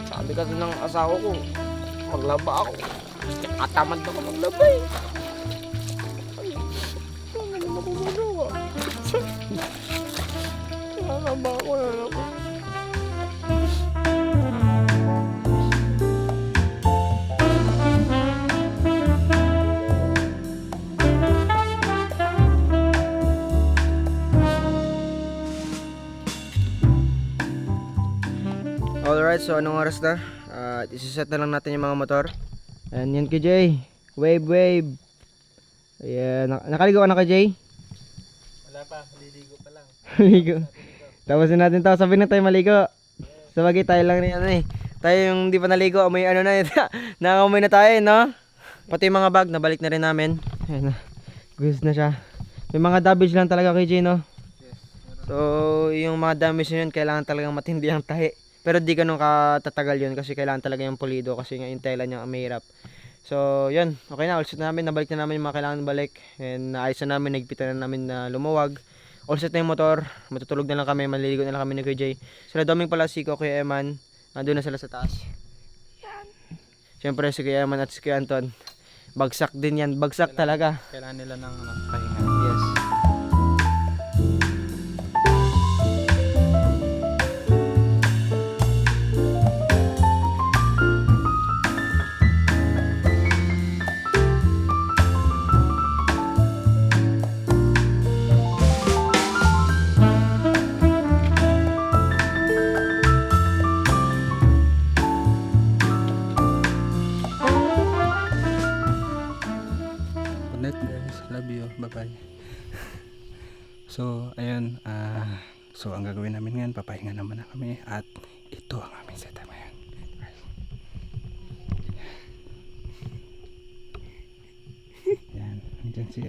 Sabi kasi ng asawa ko, maglaba ako. Katamad ako maglaba eh. Alright, so anong oras na? Isiset na lang natin yung mga motor. Ayan, yan kay Jay. Wave, wave. Ayan, nakaligo ka na kay Jay? Wala pa, liligo pa lang. Maligo. Tapusin natin to. Sabi na tayo maligo. Sabagay tayo lang rin ano eh. Tayo yung di pa naligo, amoy ano na eh. Nakamoy na tayo no? Pati yung mga bag, nabalik na rin namin. Ayan na. Guys na siya. May mga damage lang talaga kay Jay no? So, yung mga damage na yun, kailangan talagang matindi ang tahi. Pero di ganun katatagal yun kasi kailangan talaga yung pulido kasi nga yung tela niya mahirap. So, yun. Okay na. All set na namin. Nabalik na namin yung mga kailangan balik. And naayos na namin. Nagpitan na namin na lumuwag. All set na yung motor. Matutulog na lang kami. Maliligo na lang kami ni Kuya Jay. Sila Doming pala, si Kuya Eman. Nandun na sila sa taas. Yan. Siyempre si Kuya Eman at si Kuya Anton. Bagsak din yan. Bagsak talaga. Kailangan nila ng pahinga. Yes. Good night guys. Love you. Bye-bye. So, ayun. So, ang gagawin namin ngayon, papahinga naman na kami. At ito ang aming setup ngayon. si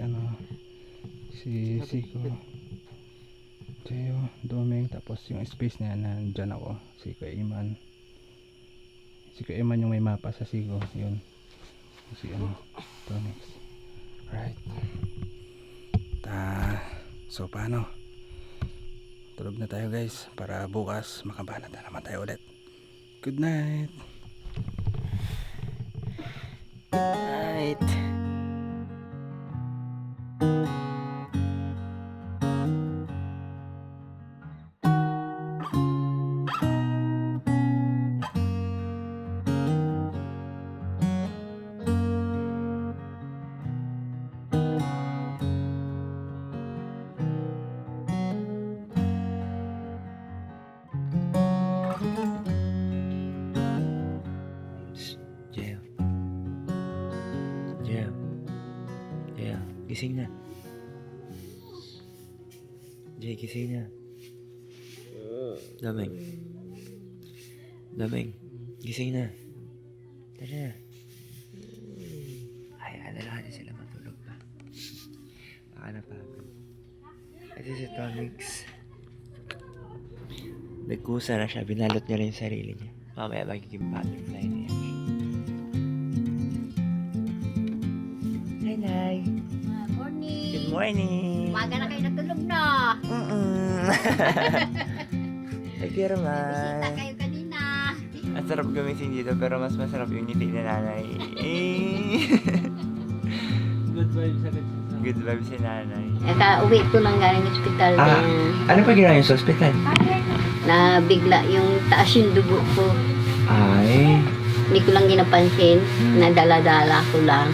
Siko, Cheo, Domeng, tapos yung space na yan, nandyan ako, si Kuya Iman yung may mapa sa Siko, yun, si Tonix. Right. So paano, tulog na tayo guys, para bukas makabanat na naman tayo ulit. Good night. Night. Jel. Jel. Jel, gising na. Jay, gising na. Daming. Daming, gising na. Tara na. Hayaan na lang natin sila matulog pa. Baka napagod. Ito si Tonix. Nagkusa na siya, binalot niya rin yung sarili niya. Mamaya magiging butterfly na yan. Hi, Nay. Morning. Good morning. Umaga na kayo natulog na. Ay, pero Bisita man. kayo kanina. Ang sarap gumising dito, pero mas masarap yung ngiti ni nanay. Good vibes agad. Good vibes si nanay. Uwi ko lang galing hospital din. Ano pa ginawa yung sa ospital? Na bigla yung taas yung dugo ko. Ay. Hindi ko lang ginapansin. Nadala-dala ko lang.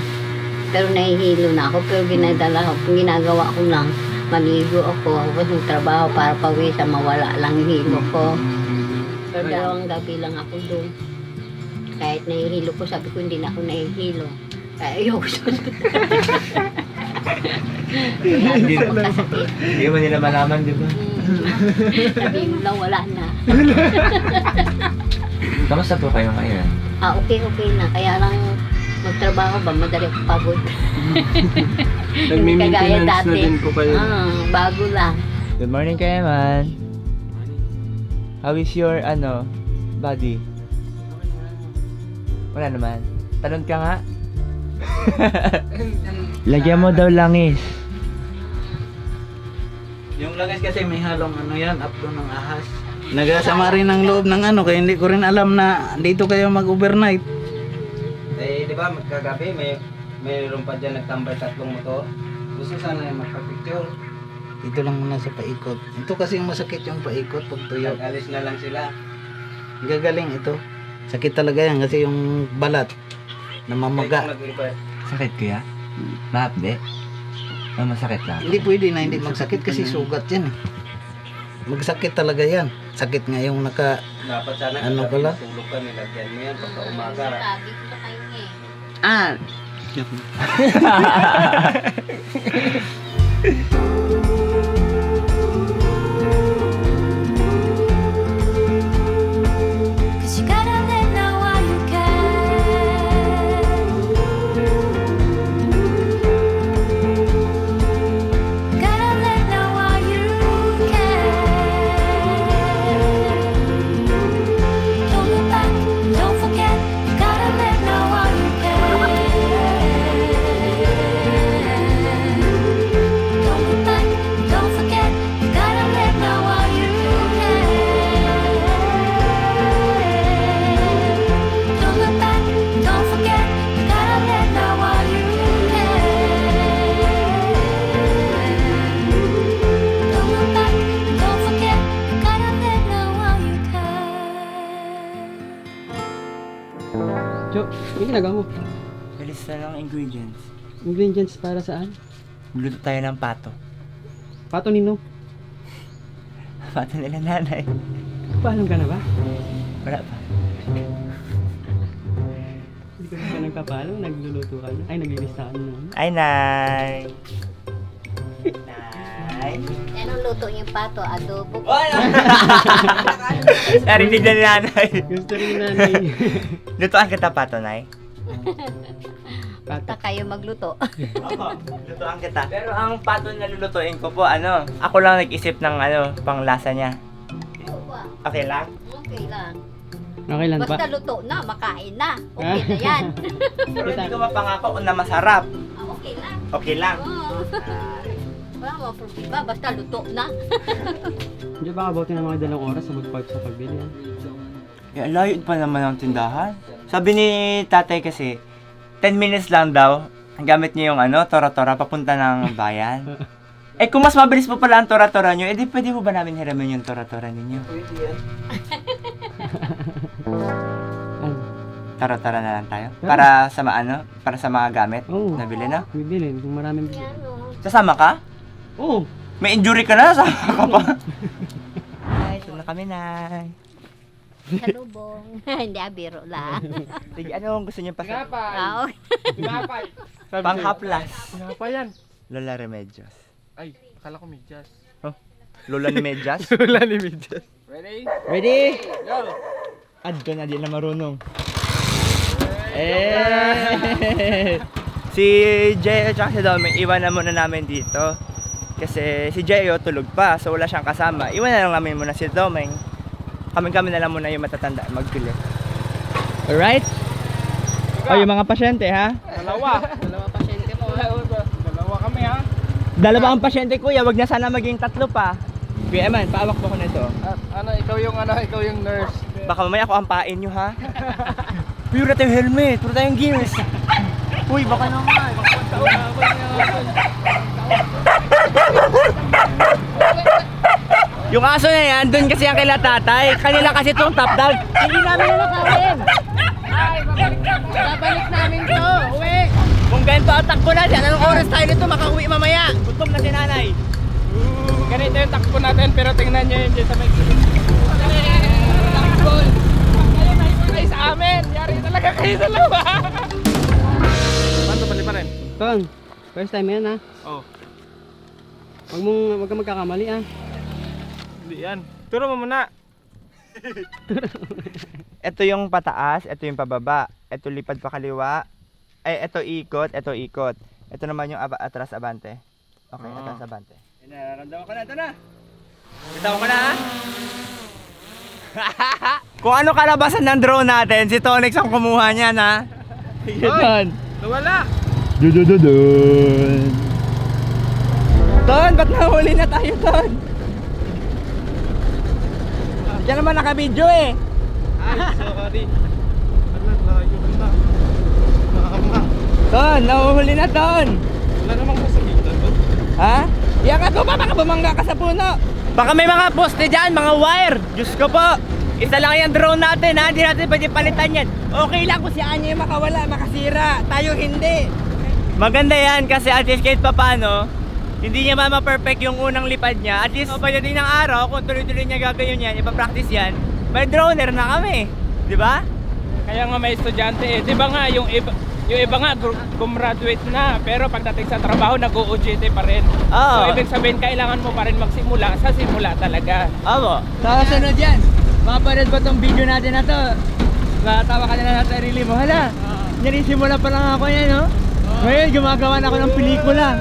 Pero nahihilo na ako. Pero ginagawa ko lang. Maligo ako. Tapos magtrabaho para pawisa. Mawala lang yung hilo ko. Pero 2 gabi lang ako doon. Kahit nahihilo ko, sabi ko hindi na ako nahihilo. Kaya ayoko doon. Hindi mo nila malaman, di ba? Sabi mo lang wala na. Kamusta po kayo ngayon? Okay na. Kaya lang magtrabaho ba, madali ako pagod. Nagmi-maintenance na din po kayo. Bago lang. Good morning kayo, man. How is your, body? Wala naman. Talon ka nga. Lagyan mo daw langis. Yung langis kasi may halong apdo ng ahas. Nagasama rin ng loob ng kaya hindi ko rin alam na dito kayo mag-overnight. Di ba magkagabi mayroon pa dyan nagtambay 3 motor. Gusto sana yung magpa-picture. Dito lang muna sa paikot. Ito kasi yung masakit yung paikot pag tuyo. Alis na lang sila. Gagaling ito. Sakit talaga yan kasi yung balat namamaga. Sakit kuya? Mahapde? Masakit lang? Hindi pwede na hindi magsakit kasi sugat yan. Magsakit talaga yan. Sakit nga yung dapat sana pala. Tulog ka, nilagyan mo yan pagka umaga. Sabi ko sa kayo eh. Cause you gotta let know while you can. Gotta let know while you can. Don't look back, don't forget. Gotta let know while you can. Don't look back, don't forget. Gotta let know while you can. Don't look back, don't forget. Gotta let know while you can. Don't look back, don't forget. Gotta let know while you can. Jo, may ginagawa mo? Galis na lang ingredients. Ingredients para saan? Magluto tayo ng pato. Pato nino? Pato nila nanay. Paalam ka na ba? Wala pa. Hindi ka pa nagpapaalam, nagluluto ka na. Ay, naglilista ka na. Ay, Nay! Nay! Anong luto yung pato? Adobo? Narinig na ni nanay. Gusto rin nanay. Lutoan kita pato, Nay. Basta kayo magluto. Lutuan kita. Pero ang pato na lulutuin ko po, ako lang nag-isip ng panglasa niya. Okay lang? Okay lang. Okay lang Basta luto na, makain na. Okay na yan. Pero hindi ko mapangako na masarap. Okay lang. Okay lang. Oo. Wala mga problema, basta luto na. Hindi baka abutin ng mga 2 oras sa pagbili. Eh, layo pa naman ang tindahan. Sabi ni tatay kasi, 10 minutes lang daw, ang gamit niyo yung tora-tora papunta ng bayan. Eh kung mas mabilis po pala ang tora-tora nyo, edi pwede po ba namin hiramin yung tora-tora ninyo? Pwede yan. Tora-tora na lang tayo? Para sa para sa mga gamit? Oo. Nabili na? Bibili, kung maraming bibili. Sasama ka? Oo. May injury ka na? Sasama ka pa? Ay, ito na kami, Nay. Salubong. Hindi, biro lang. Sige, ano ang gusto niyo pa? Ah, okay. Panghaplas. Pinapa yan. Lola Remedios. Ay, akala ko medyas. Lola ni Medias? Wala ni medyas. Ready? Go! Ad ko na, di na marunong. Si Jay at si Doming, iwan na muna namin dito. Kasi si Jay tulog pa, so wala siyang kasama. Iwan na lang namin muna si Doming. Kami na lang muna yung matatanda magpili. Alright? O yung mga pasyente ha? Dalawa pasyente mo. Dalawa kami ha. Dalawa ang pasyente kuya, wag na sana maging 3 pa. Kuya Eman, paawak po ko nito. Ikaw yung nurse. Baka mamaya ako ampain nyo ha? Puro tayong helmet, puro tayong gears. Uy, baka naman. Yung aso na yan, dun kasi ang kila tatay. Kanila kasi itong top dog. Hindi namin nakawin. Babalik namin to, uwi! Kung ganito ang takbo natin, anong oras tayo nito makauwi mamaya? Gutom na si nanay. Ganito yung takbo natin, pero tingnan nyo yun dyan sa may Ay, sa amin! Yari talaga kayo dalawa! Paano pali pa rin? Ton, first time yan ha. Oh. Huwag kang magkakamali ah. Hindi yan. Turo mo muna. Ito yung pataas, ito yung pababa. Ito lipad pa kaliwa. Ay, ito ikot, ito ikot. Ito naman yung atras abante. Okay, atras abante. Nararamdaman ko na, ito na. Bitaw ko na ha. Kung ano kalabasan ng drone natin, si Tonix ang kumuha niyan ha. Yun. Nawala. Dudududun. Ton, ba't nahuli na tayo, Ton? Diyan naman naka-video eh. Ay, sorry. Layo na. Mama. Ton, nahuhuli na, Ton. Wala namang kasabitan doon. Ha? Iyak ako pa, baka bumangga ka sa puno. Baka may mga poste dyan, mga wire. Diyos ko po. Isa lang yung drone natin ha, hindi natin pwede palitan yan. Okay lang kung si Anya yung makawala, makasira. Tayo hindi. Maganda yan kasi at least kahit pa paano, hindi niya ma-perfect yung unang lipad niya. At least pagdating ng araw, kung tuloy-tuloy niya gagawin yan, ipapractice yan, may droner na kami. Di ba? Kaya nga may estudyante eh. Di ba nga yung iba nga gumraduate na, pero pagdating sa trabaho nag-OJT pa rin. Oo. So ibig sabihin kailangan mo pa rin magsimula sa simula talaga. Opo. Sa sunod yan, mapanood ba tong video natin na to? Natawa ka na sa sarili mo. Hala, narisimula pa lang ako yan, no? Ngayon, gumagawa na ako ng pelikula.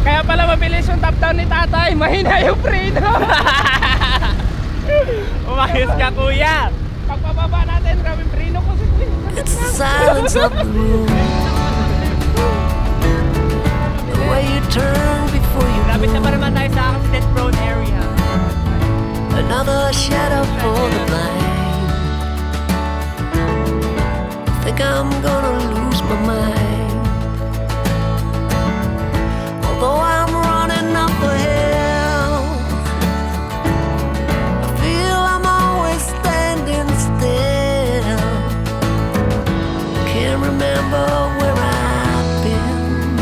Kaya pala mabilis yung top down ni tatay, mahina yung preno. Umayos ka, kuya. Pagpababa natin, grabe preno ko si kuya. It's the silence of the room. The way you turn before you Lapit na move. pa naman tayo sa accident prone area. Another shadow for the blind. Think I'm gonna lose my mind. Although I'm running up a hill, I feel I'm always standing still. Can't remember where I've been.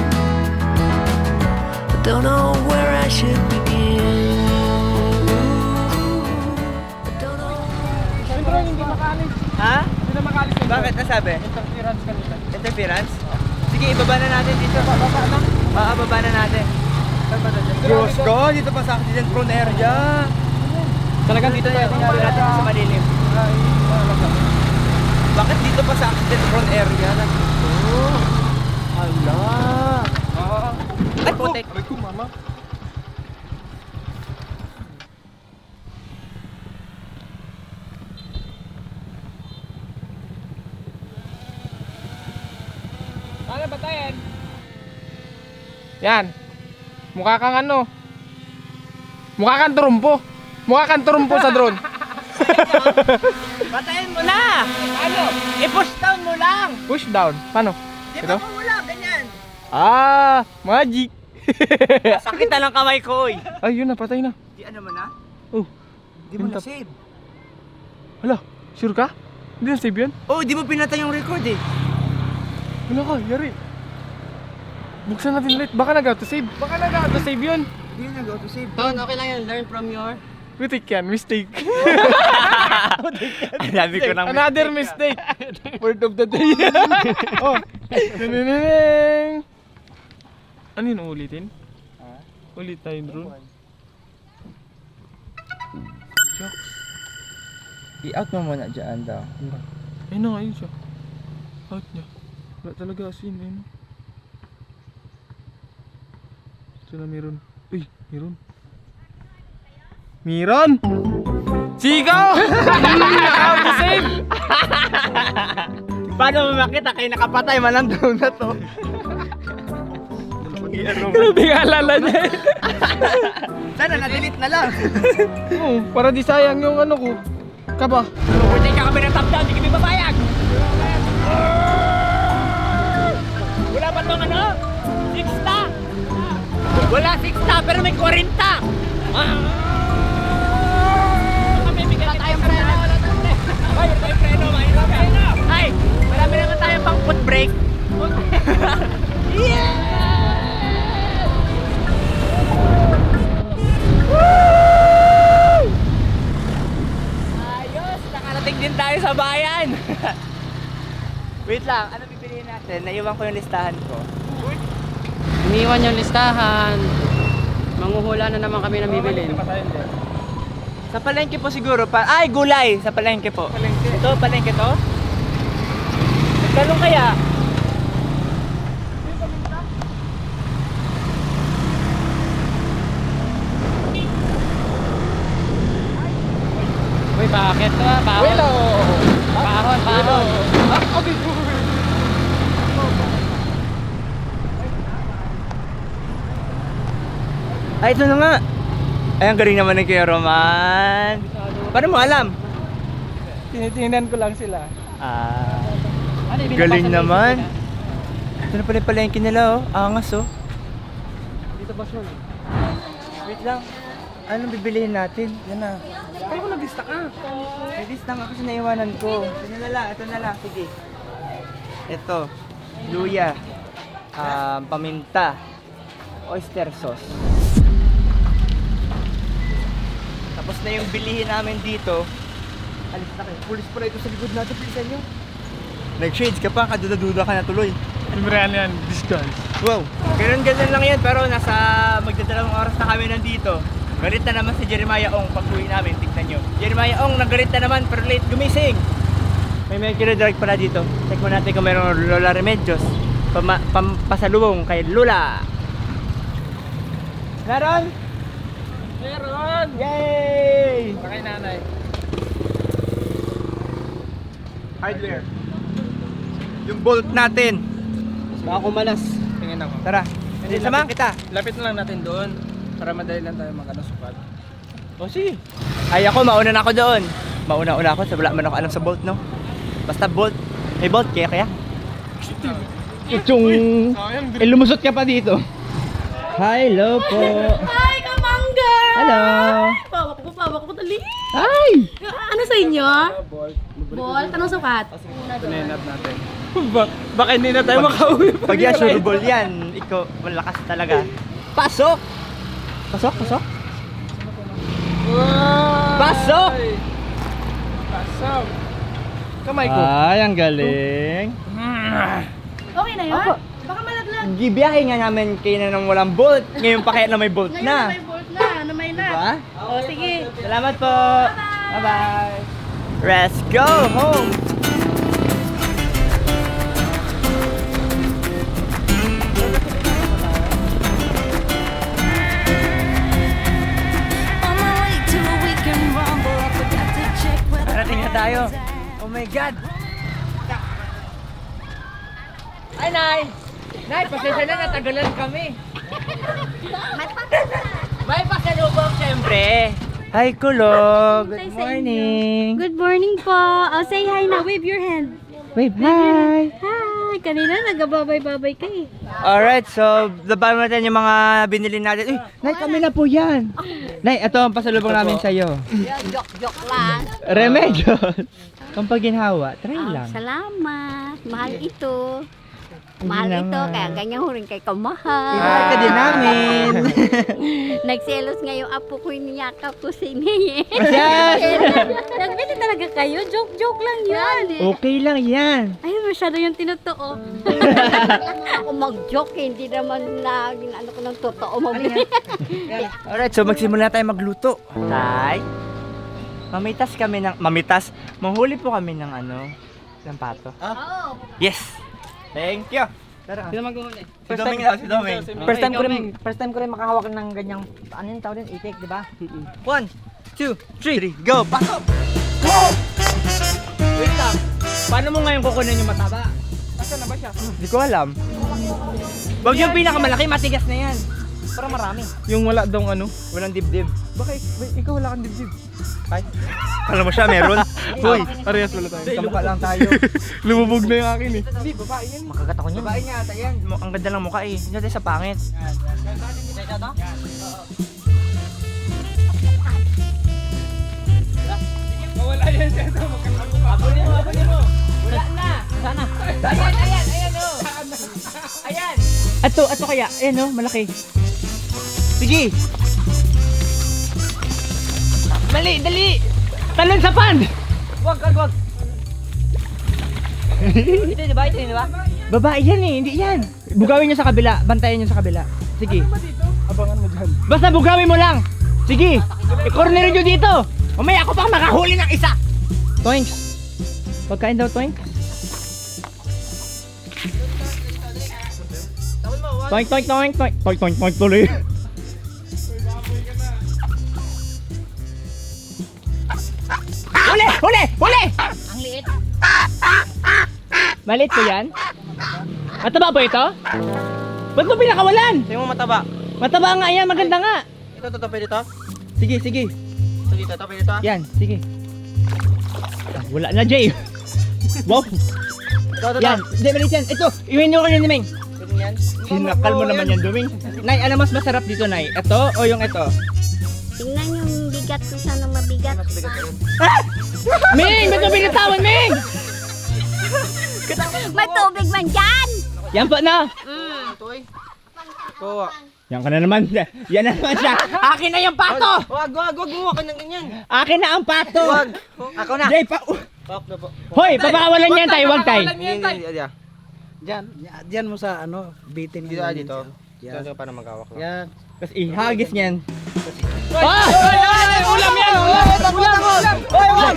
I don't know where I should begin. I don't know. Siyempre hindi makalis. Ha? Hindi na makalis yun. Bakit nasabi? Interference kanina. Interference? Sige, ibaba na natin dito. Bababa na? Baba na natin. Diyos ko, dito pa sa accident prone area. Talagang dito na natin sa malilim. Bakit Bakit dito pa sa accident prone area na dito? Ala. Ay, putek. Aray ko, mama. Ano ba tayo? Yan. Mukha kang ano? Mukha kang trumpo. Mukha kang trumpo sa drone. Patayin mo na! Ano? I-push down mo lang! Push down. Paano? Di Ito? ba wala? Ganyan! Ah, magic. Sakit na lang kamay ko, oy! Ay, yun na, patay na. Di ano mo na? Oh, Di mo Yung tap- na-save. hala, sure ka? Hindi na save yun? Oh, di mo pinatay yung record eh. Wala ka, yari. Buksan natin ulit. Baka nag-auto-save. Baka nag-auto-save yun. Di na go to save. Ton, okay lang yun. Learn from your... Mistake yan, mistake. Sabi ko ng Another mistake. Word of the day. Oh. Ding-ding-ding. Ano yun, ulitin? Ulit tayo drone. Shucks. I-out mo muna dyan daw. Ayun na nga, yun siya. Out niya. Wala talaga asin, ayun. Ito na meron. Uy, meron. Meron! Sigaw! Naka-auto-save! Paano mo makita kayo nakapatay malandaw na to? Grabe nga alala niya. Sana na-delete na lang. Oo, para di sayang yung ano ko. Kaba. Pwede ka kami ng top down, di kami babayag. Wala ba tong ano? 6 Wala 6 pero may 40. Ay, marami naman tayo pang foot brake. Yeah! Woo! Ayos, nakarating din tayo sa bayan. Wait lang, ano bibiliin natin? Naiwan ko yung listahan ko. Iniwan yung listahan. Manguhula na naman kami ng bibilin. Sa palengke po siguro pa. Ay, gulay! Sa palengke po. Ito, palengke to? Nagtalong kaya? Uy, bakit to? Bahon. Bahon, bahon. Ay, ito na nga. Ay, ang galing naman ni Kuya Roman. Paano mo alam? Tinitingnan ko lang sila. Ah, Ano, galing binabasa mo naman. yung sila? Ito na pala yung palengke nila, oh. Angas, oh. Dito ba siya? Wait lang. Anong bibilihin natin? Yan na. Kaya ko nag-lista ka. May list lang ako sa naiwanan ko. Ito na lang, ito na lang. Sige. Ito. Luya. Paminta. Oyster sauce. Tapos na yung bilihin namin dito. Alis na kayo. Pulis pala ito sa likod natin. Bilisan nyo. Nag-shades ka pa. Kaduda-duda ka na tuloy. Siyempre yan, disguise. Wow. Ganun lang yan. Pero nasa magdadalawang oras na kami nandito. Galit na naman si Jeremiah Ong pag-uwi namin. Tignan nyo. Jeremiah Ong nagalit na naman pero late gumising. May kinadirect pala dito. Check mo natin kung mayroong Lola Remedios. Pasalubong kay Lula. Meron? Meron! Yay! Sa kay nanay. Hardware. Yung bolt natin. Baka kumalas. Tingin ako. Tara. Samahan kita. Lapit na lang natin doon. Para madali lang tayo magkano-sukat. O sige. Ay ako, mauna na ako doon. Mauna-una ako, sa wala man ako alam sa bolt, no? Basta bolt. May bolt, kaya. Kutsong... Eh, lumusot ka pa dito. Hello po. Hi, Kamangga! Hello. Pawak ko dali. Hi. Ano sa inyo? Ball. Tanong sukat. Tinenap natin. Baka hindi na tayo makauwi. Pag yan, sure ball yan. Ikaw, malakas talaga. Pasok! Pasok, pasok. Pasok! Pasok! Kamay ko. Ay, ang galing. Okay na yun? Baka malaglag. Gibiyahe nga namin kayo na nang walang bolt. Ngayon pa kaya na may bolt Ngayon na na. may bolt na. Na may na. Diba? O, sige. Salamat po. Bye-bye. Let's go home. tayo. Oh my God. Ay, Nay! Nay, pasensya na, natagalan kami. May pasalubong, siyempre. Hi, Kulo. Good morning. Good morning po. Oh, say hi na. Wave your hand. Wave, hi. Hi. Kanina nagababay-babay ka eh. Alright, so laban natin yung mga binili natin. Uy, Nay, kami na po yan. Nay, ito ang pasalubong namin sa iyo. Joke lang. Remedios. Pampaginhawa, try lang. Salamat. Mahal ito. Hindi Mahal ito. naman. Kaya ganyan rin kay kamahal. Mahal ka din namin. Nagselos nga yung apo ko, iniyakap ko si Neye. Nagbili talaga kayo? Joke lang yan. Okay lang yan. Ay, masyado yung tinotoo. Ako mag-joke, hindi naman na ginano ko ng totoo. Mabili. Alright, so magsimula tayo magluto. Tay, manghuli po kami ng ng pato. Yes! Thank you! Tara. Sino mag-uuli? Si Doming daw, si Doming. First time ko rin makahawak ng ganyang, ano yung tawag din? Itik, di ba? 1, 2, 3, go! Pasok! Wait lang. Paano mo ngayon kukunin yung mataba? Asan na ba siya? Hindi ko alam. Wag yung pinakamalaki, matigas na yan. Para marami. Yung wala dong Walang dibdib. Bakit? Ikaw wala kang dibdib. Ay, alam mo siya, meron. Hoy, parehas wala tayo. Kamukha lang tayo. Lumubog na yung akin eh. Hindi, babae yan. Makagat ako niyan. Babae nga ata yan. Ang ganda ng mukha eh. Hindi natin sa pangit. Mawala yan siya. Abulin mo. Wala na. Sana. Ayan oh. Ayan. Ato kaya. Ayan oh, malaki. Sige. Dali. Talon sa pan. Wag. Ito di ba? Babae yan eh, hindi yan. Bugawin niyo sa kabila. Bantayan niyo sa kabila. Sige. Abangan mo dyan. Basta bugawin mo lang. Sige. I-cornerin niyo dito. Mamaya ako pang makahuli ng isa. Toinks. Pagkain daw, Toinks. Toink tuloy. Huli! Ang liit. Malit ko yan? Mataba ba ito? Ba't mo pinakawalan? Sa'yo mo mataba. Mataba nga yan, maganda nga. Ito, pwede to? Sige. Ito dito, pwede to? Yan, sige. Ah, wala na, Jay. Wow. Ito. Yan, hindi, malit yan. Ito, iwin nyo ko yun, Ming. Pwede yan? Sinakal mo naman yan, Duming. Nay, alam mas masarap dito, Nay? Ito o yung ito? Tingnan yung bigat ko sana mabigat. Ming! Ba't mo binitawan, Ming? May tubig man dyan! Yan po na. Kuha. Yan ka na naman. Yan na naman siya. Akin na yung pato. Wag mo ka ng ganyan. Akin na ang pato. Ako na. Jay, Hoy, papawalan yan tayo. Wag tayo. Diyan mo sa bitin. Dito. Dito para magkawak lang. Yan. Tapos ihagis niyan. Ulam yan! Ulam!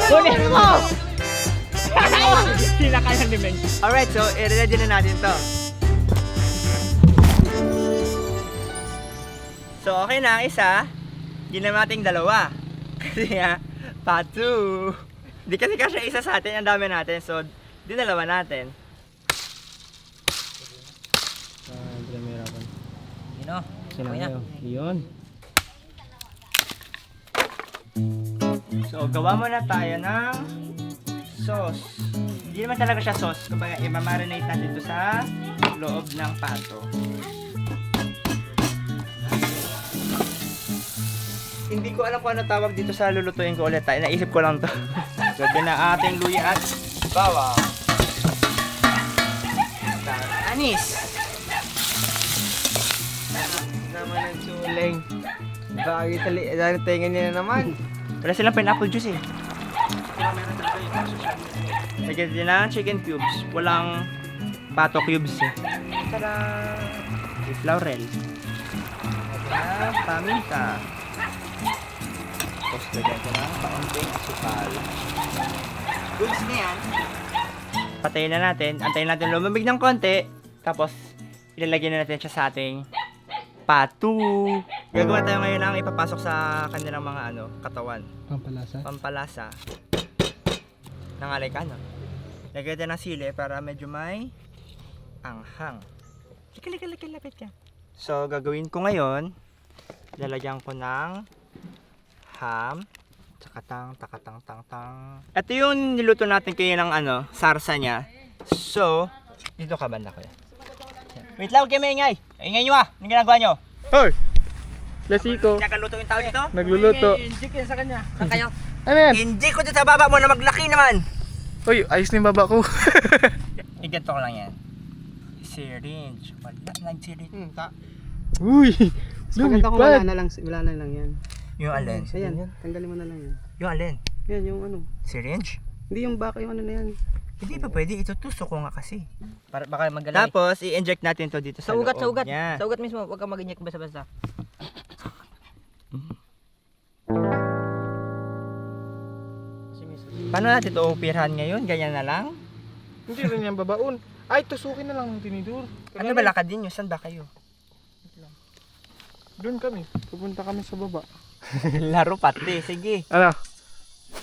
Kunin mo. Sinakayan ni Meng. Alright, so i-ready na natin to. So okay na ang isa. Ginawa nating dalawa. Kasi nga, patu. Di kasi kasya isa sa atin, ang dami natin. So, dinalawa natin. Yun. So, gawa muna tayo ng sauce. Hindi naman talaga siya sauce. Kumbaga, i-marinate natin ito sa loob ng pato. Hindi ko alam kung ano tawag dito sa lulutuin ko ulit. Naisip ko lang to. So, na ating luya at bawang. Anis. Naman ang suling. Bakit tenga niya naman? Wala silang pineapple juice eh. Lagyan din ng chicken cubes. Walang pato cubes eh. Tada! Beef laurel. Paminta. Tapos lagyan ko ng kaunting asukal. Goods na yan. Patayin na natin. Antayin natin lumamig ng konti. Tapos ilalagyan na natin siya sa ating pato. Gagawa tayo ngayon ng ipapasok sa kanilang mga katawan. Pampalasa. Pampalasa. Ng alay-kano. Lagyan tayo ng sili para medyo may anghang. Lapit ka. So, gagawin ko ngayon, lalagyan ko ng ham, takatang. Ito yung niluto natin kayo ng sarsa niya. So, dito ka banda ko yan. Wait lang, huwag kayo maingay. Ingay nyo Anong ginagawa nyo? Hoy! Lasiko. Nakaluto yung tao dito? Nagluluto. Injik yan sa kanya. Saan kayo? Ano yan? Injik ko dito sa baba mo na maglaki naman. Uy, ayos na yung baba ko. Iganto ko lang yan. Syringe. Wala lang syringe. Uy! Lumipad. Wala na lang yan. Yung alin? Ayan, tanggalin mo na lang yan. Yung alin? Yan, yung Syringe? Hindi yung baka yung na yan. Hindi pa pwede. Itutusok ko nga kasi. Para baka maggalay. Tapos, i-inject natin to dito sa Sa ugat, loob. sa ugat. Yan. Sa ugat mismo, huwag kang mag-inject basta-basta. Paano natin ito upirhan ngayon? Ganyan na lang? Hindi rin yan babaon. Ay, tusukin na lang ng tinidor. Ano ba lakad din nyo? Saan ba kayo? Doon kami. Pupunta kami sa baba. Laro pati. Sige. Ano?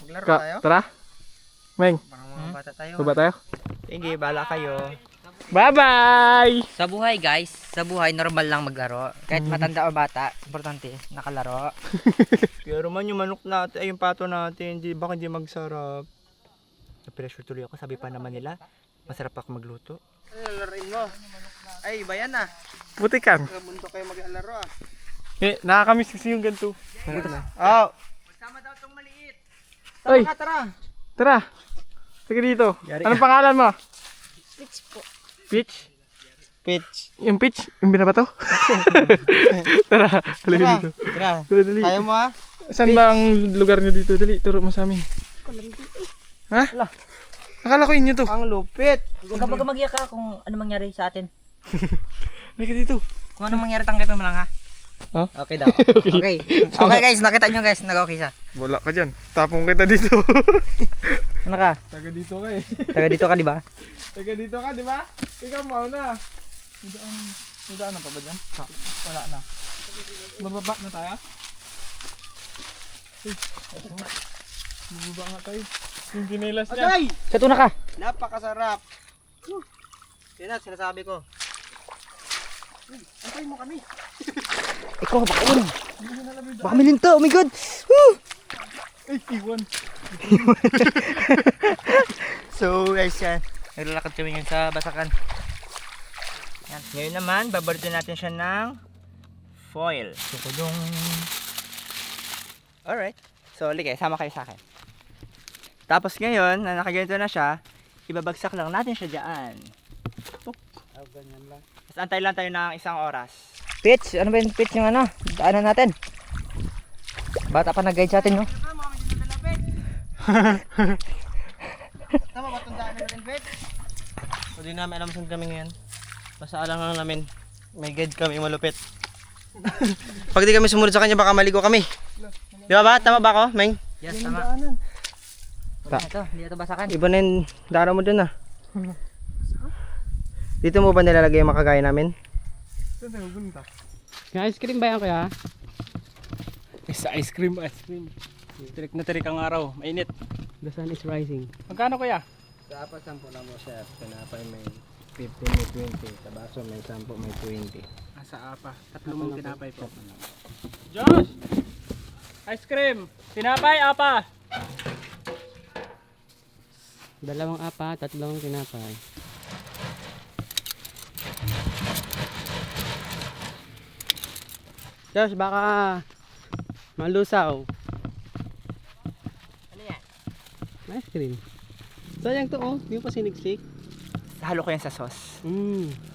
Maglaro tayo? Tara. Meng, Mga bata tayo. baba tayo. Sige, bala kayo. Bye-bye! Sa buhay guys, sa buhay normal lang maglaro. Kahit matanda o bata, importante nakalaro. Pero man yung manok natin, ay yung pato natin, baka hindi magsarap. Na-pressure tuloy ako, sabi pa naman nila, masarap ako magluto. Ano lalaroin mo? Ay, iba yan Putikan. Mundo kayo mag-alaro Eh, nakakamiss kasi yung ganito. Oh! Sama daw itong maliit. Oy, Tara! tara. Sige dito. Yari Anong pangalan mo? Pitch po. Peach? Pitch. Yung peach? Yung binabato? Tara, halika dito. Tara. Tara, dali. Kaya mo Saan ba ang lugar nyo dito? Dali, turo mo sa amin. Ha? Akala ko inyo to. Ang lupit. Huwag ka mag-iyak ka kung ano mangyari sa atin. Halika dito. Kung ano mangyari, tanggapin mo lang ha. Huh? Okay daw. Okay. Okay guys, nakita nyo guys, nag-okay siya. Wala ka dyan. Tapong kita dito. Ano ka? Taga dito ka eh. Taga dito ka, di ba? Taga dito ka, di ba? Ikaw mauna. May daan na pa ba dyan? Wala na. Bababa na tayo? Bababa nga tayo. Yung ginelas niya. Agay! Sa tuna ka. Napakasarap. Yan na, sinasabi ko. Antay mo kami. Ikaw, baka yun. Baka milinto, oh my god. Woo! Ay, iwan. So guys, yan. Naglalakad kami ngayon sa Basakan. Yan. Ngayon naman, babalitin natin siya ng foil. Tukudong. Alright. So, ligay, sama kayo sa akin. Tapos ngayon, na nakaganito na siya, ibabagsak lang natin siya dyan. Tapos antay lang tayo ng 1 oras. Pitch, ano ba yung pitch yung daanan natin? Bata pa nag-guide sa atin, no? Tama ba itong daan natin, Bet? Hindi namin alam saan kami ngayon. Basta alam lang namin, may guide kami malupit. Pag di kami sumunod sa kanya, baka maligo kami. Di ba? Tama ba ako, Meng? Yes, tama. Ito, hindi ito basakan. Iba na yung daan mo dun Dito mo ba nilalagay yung makagaya namin? Saan tayo punta? Ice cream ba yan kaya? Sa ice cream. Tirik na tirik ang araw, mainit. The sun is rising. Magkano kuya? Sa apat, 10 lang mo siya. Tinapay may 15, may 20. Tabaso may 10, may 20. Sa apa. 3 mong tinapay po. Josh! Ice cream! Tinapay, apa! 2 apa, 3 tinapay. Josh, baka malusaw. Ano yan? Ice cream. Sayang to di pa sinigsik. Halo ko yan sa sauce.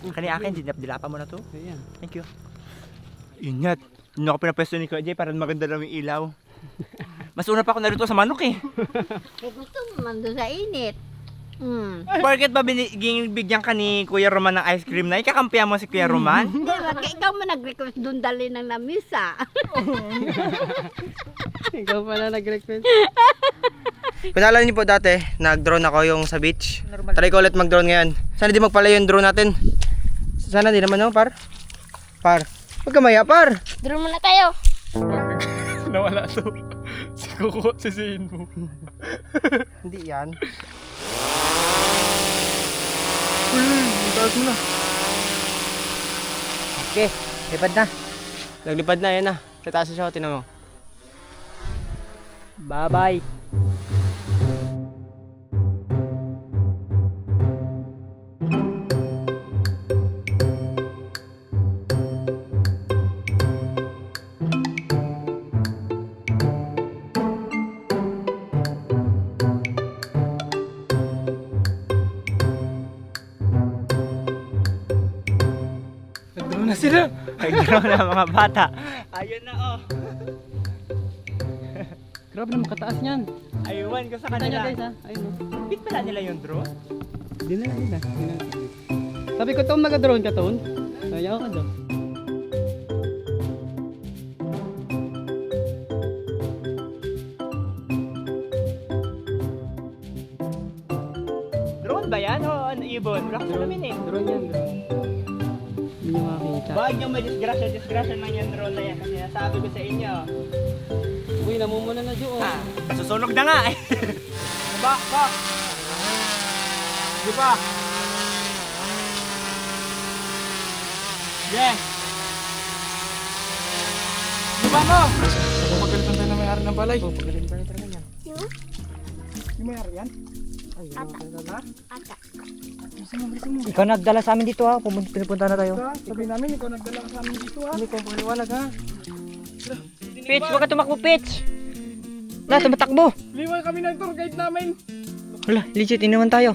Kani akin, dilapa mo na to. Ayan. Thank you. Yun nga. Yun ako pinapesto ni Kuya Jay para maganda lang yung ilaw. Mas una pa ako narito sa manok eh. Gusto mo man doon sa init. Bakit ba bigyan ka ni Kuya Roman ng ice cream na? Ikakampihan mo si Kuya Roman? Hindi, ikaw mo nag-request doon dali ng lamisa. Ikaw pala nag-request. Kung naalala niyo po dati, nag-drone ako yung sa beach. Try ko ulit mag-drone ngayon. Sana di magpalayo yung drone natin. Sana di naman par. Huwag ka mayapar. Draw muna tayo. Nawala to. Si Kuko, sisihin mo. Hindi yan. Taas mo na. Okay, lipad na. Naglipad na, yan na. Sa taas siya, tinan mo. Bye-bye. Nagdraw na sila. Nag-draw na mga bata. Ayun na oh. Grabe naman kataas niyan. Ayun ko sa kanila. Guys ha, ayun o. Bit pala nila yung drone? Hindi na. Sabi ko taon nag-drone ka taon. Ayaw ka daw. Drone ba yan o ano, ibon? Wala ko namin eh. Drone yan. Hindi nyo makakita. Huwag nyo may disgrasya lang yung drone na yan. Kasi nasabi ko sa inyo. Uy, namumuna na Diyo. Ah, nasusunog na nga eh. Ba? Di ba? Yeah. Di ba mo? Pagkalitan tayo na may-ari ng balay. Pagaling pa na talaga yan. Yung may-ari yan? Ikaw nagdala sa amin dito ha. Pinupunta na tayo. Sabi namin, ikaw nagdala ka sa amin dito ha. Hindi ko paliwanag ha. Pitch, huwag ka tumakbo, Pitch. Wala, tumatakbo. Liwan kami ng tour guide namin. Wala, legit, inaman tayo.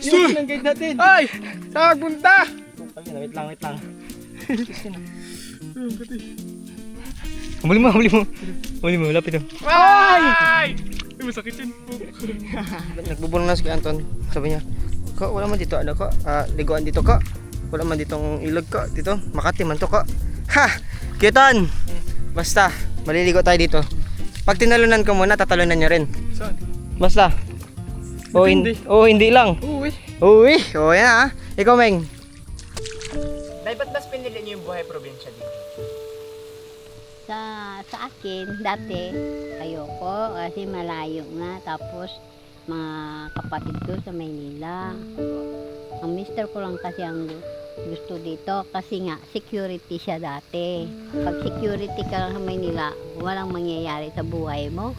Liwan ng guide natin. Ay! Saan punta? Wait lang. Huli mo, lapit mo. Ay! Masakit yun. Nagbubulong na si Anton. Sabi niya, Ko, wala man dito ano ko. Liguan dito ko. Wala man ditong ilog ko. Dito, Makati man to ko. Ha! Kitan! Basta, maliligo tayo dito. Pag tinalunan ko muna, tatalunan niya rin. Saan? Basta. Hindi lang. Uwi. O yan ha. Ikaw, Meng. Dahil ba't mas pinili niyo yung buhay probinsya dito? Sa akin, dati, ayoko kasi malayo nga. Tapos, mga kapatid ko sa Maynila. Ang mister ko lang kasi ang gusto dito kasi nga, security siya dati. Pag security ka lang sa Maynila, walang mangyayari sa buhay mo.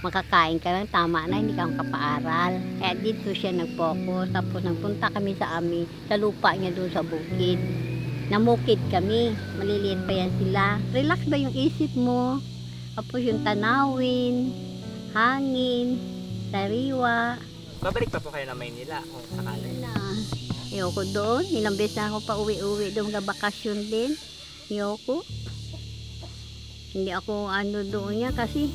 Makakain ka lang, tama na, hindi ka makapaaral. Kaya dito siya nag-focus. Tapos nagpunta kami sa lupa niya doon sa bukid. Namukid kami, maliliit pa yan sila. Relax ba yung isip mo? Tapos yung tanawin, hangin, sariwa. Babalik pa po kayo na Maynila kung sakali. Ayoko doon, ilang beses na ako pa uwi-uwi doon na bakasyon din. Ayoko. Hindi ako doon yan kasi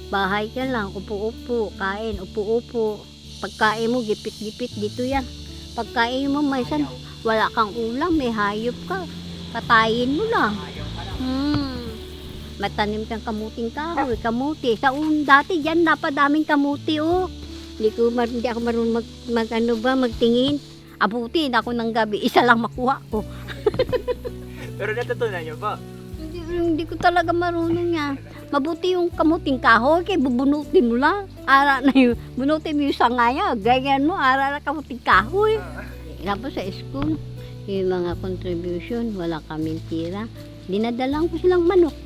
bahay ka lang, upo-upo, kain, upo-upo. Pagkain mo, gipit-gipit dito yan. Pagkain mo, maysan, wala kang ulam, may hayop ka. Patayin mo lang. Matanim kang kamuting kahoy, kamuti. Dati dyan, napadaming kamuti, oh. Hindi ako marunong magtingin. Abutin ako ng gabi, isa lang makuha ko. Pero natutunan nyo ba? Hindi ko talaga marunong yan. Mabuti yung kamuting kahoy, kaya bubunutin mo lang. Bunutin mo yung sangaya, ganyan mo, ara na kamuting kahoy. Tapos sa school, yung mga contribution, wala kaming tira. Dinadalang ko silang manok.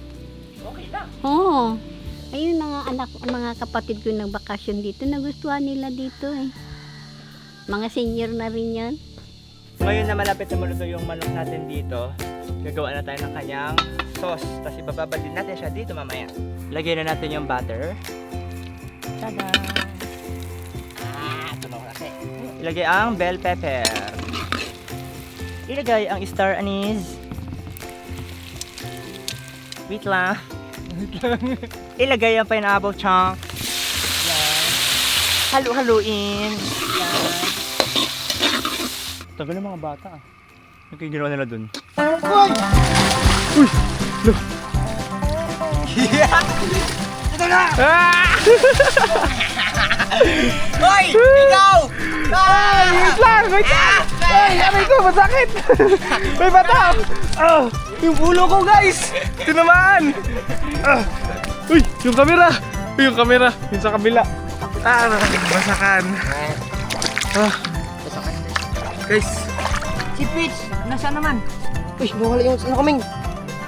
Okay lang. Oo. Ayun mga kapatid ko ng bakasyon dito, nagustuhan nila dito eh. Mga senior na rin yan. Ngayon na malapit na maluto yung manok natin dito, gagawa na tayo ng kanyang sauce. Tapos ibababa din natin siya dito mamaya. Lagyan na natin yung butter. Tada! Ito na kasi. Ilagay ang bell pepper. Ilagay ang star anise. Wait lang. Ilagay ang pineapple chunk. Yan. Halu-haluin. Yan. Tagal ng mga bata ah. Ano kayong ginawa nila dun? Uy! Look! Ito na! Hoy! Ikaw! Ay, wait lang! Ay, aray ko, masakit! May bata! Yung ulo ko, guys! Tinamaan! Uy, yung kamera! Yung kamera, yung sa kabila. Masakan. Guys. Si Peach, nasaan naman? Uy, nawala yung ano kaming.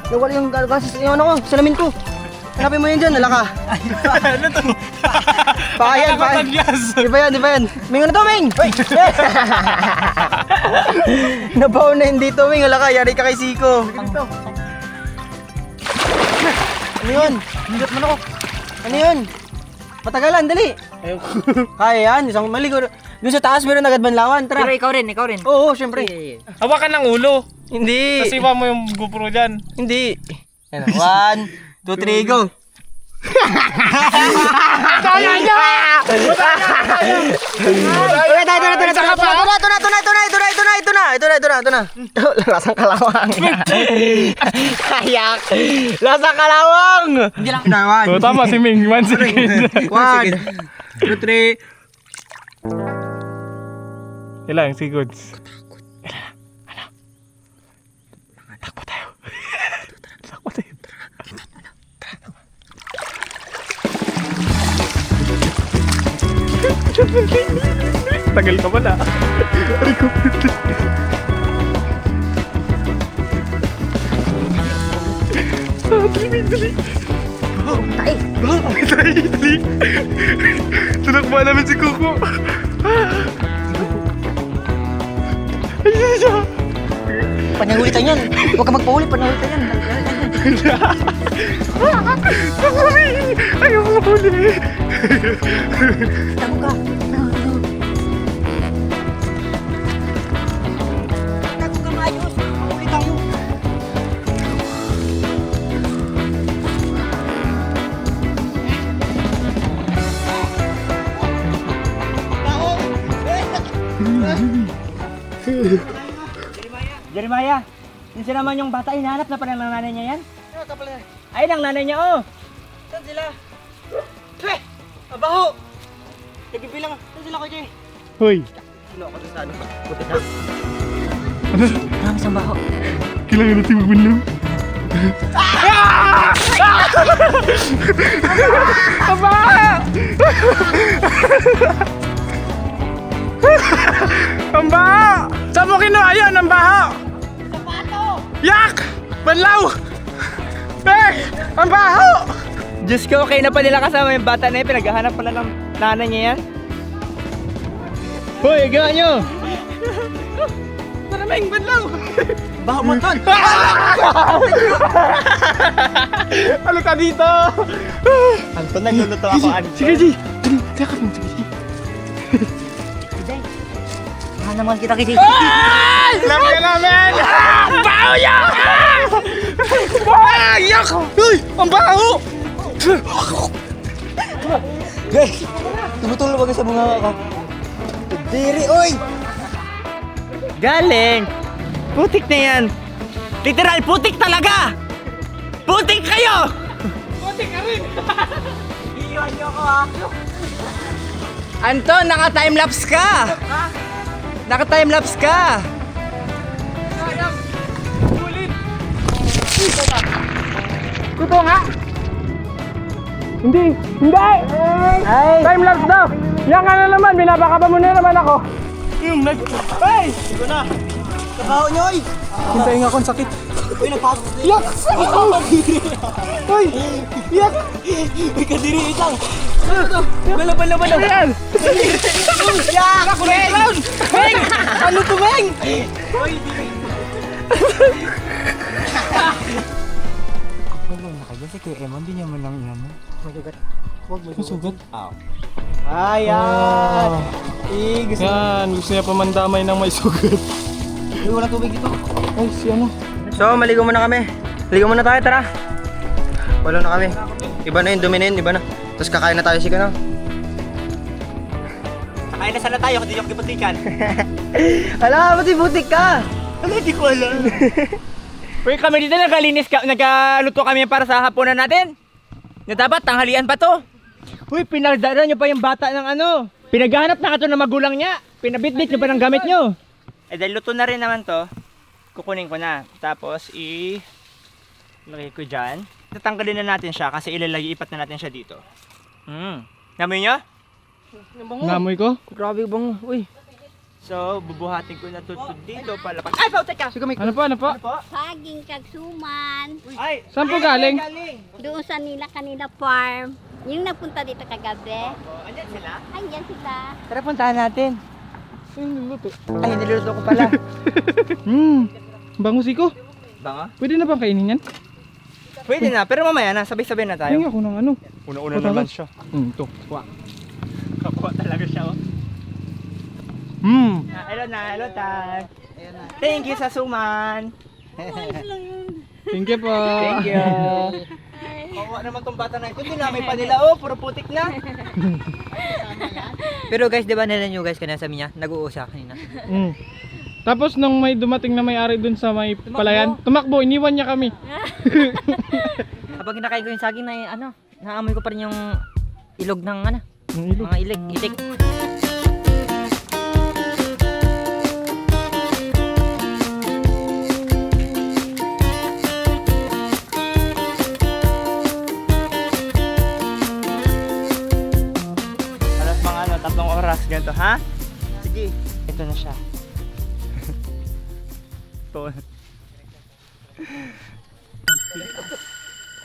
Nawala yung gases yung ano ko, salamin ko. Hanapin mo yun dyan, nalaka. Ano to? Pakayan. Di ba yan? Ming, ano to, Ming? Uy! Nabaw na yun dito, Ming. Nalaka, yari ka kay Siko. Ano yun? Hindot mo na ko. Ano yun? Patagalan, dali. Kaya yan, isang maligo. Doon sa taas meron agad banlawan, tara. Pero ikaw rin. Oo, syempre. Hawakan ng ulo. Hindi. Kasiwa mo yung GoPro dyan. Hindi. 1, 2, 3, go! Kaya niya! Ito na. Lasang kalawang. Kayak. Lasang kalawang. Hindi lang. Oh, tama si Ming. 1 second. 1, 2, 3. Ilang seconds? Takbo tayo. Tagal ka pala. Ay ko. Dali. Tunakbo namin si Kuko. Ay, siya. Panangulitan yan. Huwag ka magpahuli, panangulitan yan. Ayaw mo huli. Tamo ka. Tago ka maayos. Mahuli tayo. Jeremiah, yun naman yung bata, hinahanap na pala ng nanay niya yan? Ay, ng nanay niya, oh! Saan sila? Twe! Abaho! Nagbibilang. Saan sila ko, Jay? Hoy. Sino ako sa ano? Buti na. Ang sambaho. Kailangan natin magbunlaw. Aba! Ang baho! Saan mo kinuha yun? Ang baho! Sapato! Yak! Banlaw! Ang baho! Diyos ko, okay na pa nila kasama yung bata na yun. Pinaghahanap pala ng nanay niya yan. Hoy, gawa nyo! Maraming banlaw! Baho mo, Ton! Ano ka dito? Anton, nagluluto ako, Anton. Sige, G! Lakad mo, sige. Mahal naman kita, Kiji. Ay! Alam ka namin! Baho yan! Yak! Uy! Ang baho! Guys! Tumutulong ba sa bunga ko? Diri, oy! Galing! Putik na yan! Literal, putik talaga! Putik kayo! Putik ka rin! Iiwan niyo ako, ha? Anton, naka-timelapse ka! Naka-timelapse ka! Ulit! Kuto nga! Hindi! Timelapse daw! Yan ka na naman, binabaka mo na naman ako! Hey! Ito na! Kabaho niyo, oy! Hintayin nga akong sakit! Uy, nagpasok na Yak! Hoy! Yak! Uy, kadiri isang! Balaban! Ayan! Yak! Meng! Meng! Ano to, Meng? Kasi kay Emon, di niya man lang yan. Masugat? Ayan! Gusto Yan, gusto niya pamandamay ng may sugat. Uy, wala tubig dito. Ay, si ano? So, maligo muna kami. Maligo muna tayo, tara. Wala na kami. Iba na yun, dumi na yun, iba na. Tapos kakain na tayo, sige na. Kakain na sana tayo, hindi yung kiputikan. Ala, pati butik ka! Hindi ko alam. Uy, kami dito nagluto kami para sa hapunan natin. Na dapat, tanghalian pa to. Uy, pinagdala nyo pa yung bata ng ano. Pinaghahanap na ka to na magulang niya. Pinabitbit nyo ba ng gamit nyo? Eh dahil luto na rin naman to, kukunin ko na. Tapos lagay ko dyan. Tatanggalin na natin siya kasi ipat na natin siya dito. Namoy nyo? Namoy ko? Grabe bang, uy. So, bubuhatin ko na to dito palapas. Ay, pautek ka! Ano po? Saging kagsuman. Ay! Saan po galing? Doon sa kanila farm. Yung nagpunta dito kagabi. Andyan sila? Andyan sila. Tara, puntahan natin. Ay, niluto. Ay, niluluto ko pala. Bango siko. Banga? Pwede na bang kainin yan? Pwede na, pero mamaya na, sabay-sabay na tayo. Tingnan ako ng ano. Una-una Patalas. naman siya. Ito. Kakuha talaga siya, oh. Hello na, hello Tag. Thank you sa suman. Thank you po. Thank you. Kawawa naman tong bata na ito. Dinamay pa nila, oh. Puro putik na. Pero guys, di ba nila nyo guys kanina sabi niya, nag-uusap kanina. Tapos nung may dumating na may-ari dun sa may palayan, tumakbo, iniwan niya kami. Kapag kinakain ko yung saging na ano, naamoy ko pa rin yung ilog ng ano, Ang ilog. mga itik. Alas mga 3 oras ganito, ha? Sige, ito na siya. Ito.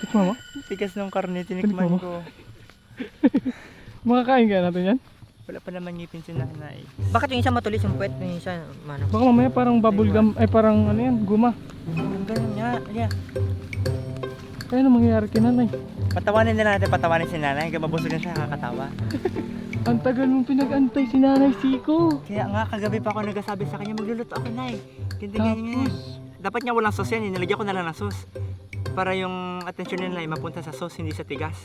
Tikman mo? Tigas ng karne, tinikman Tikman mo. ko. Makakain kaya natin yan? Wala pa naman ngipin si nanay. Bakit yung isa matulis yung puwet, yung isa mano? Baka mamaya parang bubblegum, ay parang ano yan, guma. Ganun nga, yeah. Kaya ano mangyayari kay nanay? Patawanin na natin, patawanin si nanay. Hanggang mabusog na siya, kakatawa. Ang tagal mong pinag-antay si Nanay Siko. Kaya nga, kagabi pa ako nagsasabi sa kanya, magluluto ako, nay. Ganyan. Dapat niya walang sauce yan, nilagyan ko na lang ng sauce. Para yung atensyon nila ay mapunta sa sauce, hindi sa tigas.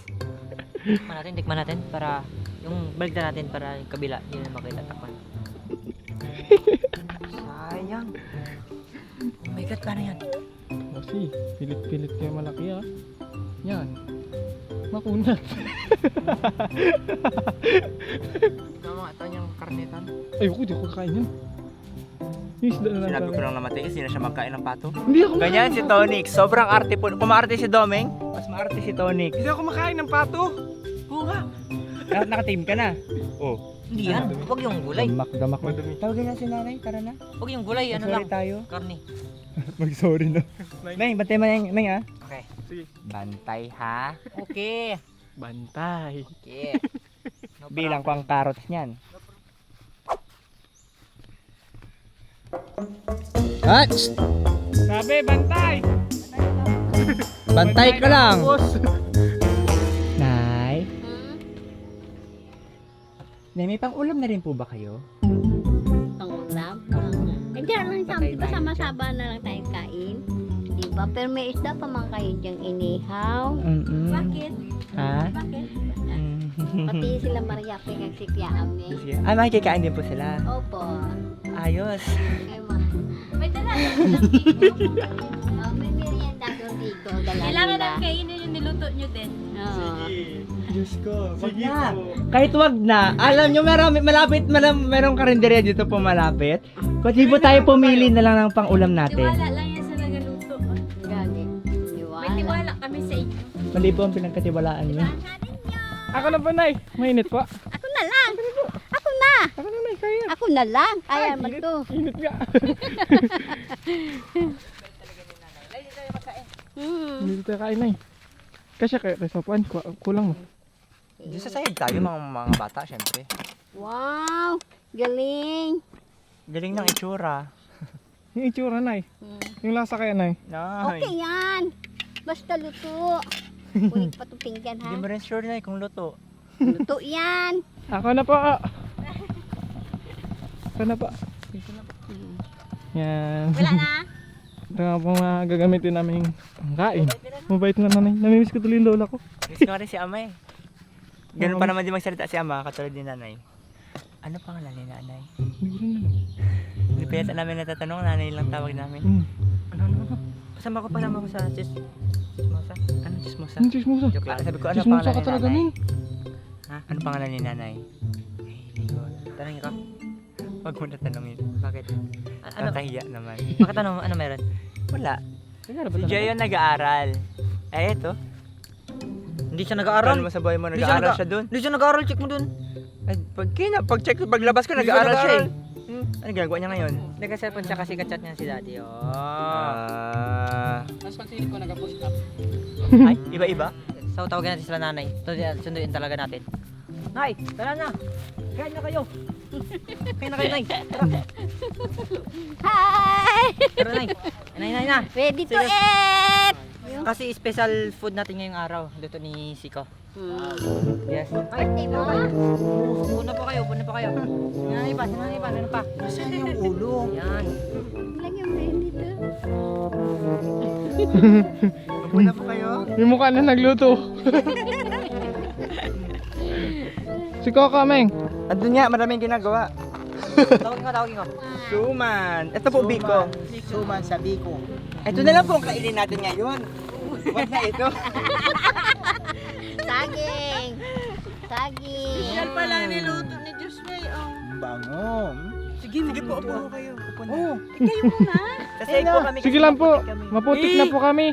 Tikman natin para yung balik na natin para yung kabila, yun na makita takpan. Sayang. Oh my god, paano yan? Kasi, pilit-pilit kayo malaki ah. Yan. Makunat. Tama nga, ito yung karnetan. Ayoko, di ako kakain yan. Yung isda na lang Sinabi ko talaga. lang na matigas, hindi na siya magkain ng pato. Hindi ako Ganyan si Tonic, sobrang arte po. Kung maarte si Domeng, mas maarte si Tonic. Hindi ako makain ng pato. Oo nga. Naka-team ka na. Oh. Hindi yan, huwag yung gulay. Damak madumi. Tawagan na si nanay, tara na. Huwag yung gulay, ano Sorry lang, tayo. karne. Mag-sorry na. Meng, bantay mo yung Meng ah. Okay. Sige. Bantay ha. Okay. Bantay. Okay. No Bilang ko ang carrots niyan. At Sabi, bantay! bantay ka lang. Boss. Nay. Nay, may pang-ulam na rin po ba kayo? Pangulam. Hindi lang sabi ko sama-saba na lang tayo kain. Diba? Pero may isda pa man kayo dyang inihaw. Bakit? Ha? Bakit? Pati sila Maria Peng si Kuya Ami. Ay, makikikain din po sila. Opo. Ayos. Ay, may dala dito. May merienda doon dito. Kailangan ng kainin yung niluto nyo din. Oo. Diyos ko. Wag na. Kahit wag na. Alam nyo, merong karinderya dito po malapit. Kung di po tayo pumili na lang ng pang-ulam natin. Tiwala lang yan sa nagaluto. Gani. May tiwala kami sa inyo. Mali po ang pinagkatiwalaan nyo. Ako na ba, Nay? Mainit po. Ako na lang. Ako na. Ako na, Nay. Kaya. Ako na lang. Kaya man to. Init nga. Hindi tayo kain, Nay. Kasi kayo sa puan, kulang mo. Di sa sahig tayo mga bata, syempre. Wow. Galing. Galing ng itsura. Yung itsura, Nay. Yung lasa kaya, Nay. Nay. Okay yan. Basta luto. Kulit pa itong pinggan ha. Hindi mo rin sure na kung luto. Luto yan. Ako na po. Ako na po. Yan. Wala na. Ito nga po mga gagamitin namin pangkain. Mabait na nanay. Namimiss ko tuloy yung lola ko. Miss ko rin si ama eh. Ganun pa naman din magsalita si ama, katulad ni nanay. Ano pangalan ni nanay? Hindi ko rin alam. Hindi pa yata namin natatanong, nanay lang tawag namin. Ano? Pasama ko sa chismosa. Ano chismosa? Yung chismosa. Joke lang. Sabi ko, ano Chismosa pangalan ka ni talaga, nanay? Min. Ha? Ano pangalan ni nanay? Tanongin ko. Wag mo na tanongin. Bakit? Ano? Kahiya naman. Bakit ano meron? Wala. Si Jay yung nag-aaral. Eh, ito. Hindi siya nag-aaral. Mo sa buhay mo, nag-aaral siya dun. Hindi siya nag-aaral, check mo dun. Ay, pag-check, paglabas ko, nag-aaral siya eh. Ano ginagawa niya ngayon? Nag-cellphone siya kasi kachat niya si daddy. Mas pansin ko nag-push up. Ay, iba-iba? So, tawagin natin sila nanay. Sunduin talaga natin. Nay, tara na. Kaya na kayo. Kaya na kayo, Nay. Tara. Hi! Tara, Nay. Nay na. Ready to Sige. eat! Kasi special food natin ngayong araw. Luto ni Siko. Yes. Ay, upo na po kayo. Sinanay pa. Ano pa? Saan yung ulo? Yan. Lagyan mo rin dito. Upo na po kayo. Yung mukha na nagluto. Si Coca, Meng. Andun nga, maraming ginagawa. Tawagin ko. Suman. Ito po, Biko. Suman sa biko. Ito na lang po ang kainin natin ngayon. Huwag na ito. Saging! Yan pala niluto ni Joshua. Bango. Sige po, upo kayo. Upo na. Kayo muna. Kasi po kami. Sige lang po. Maputik na po kami.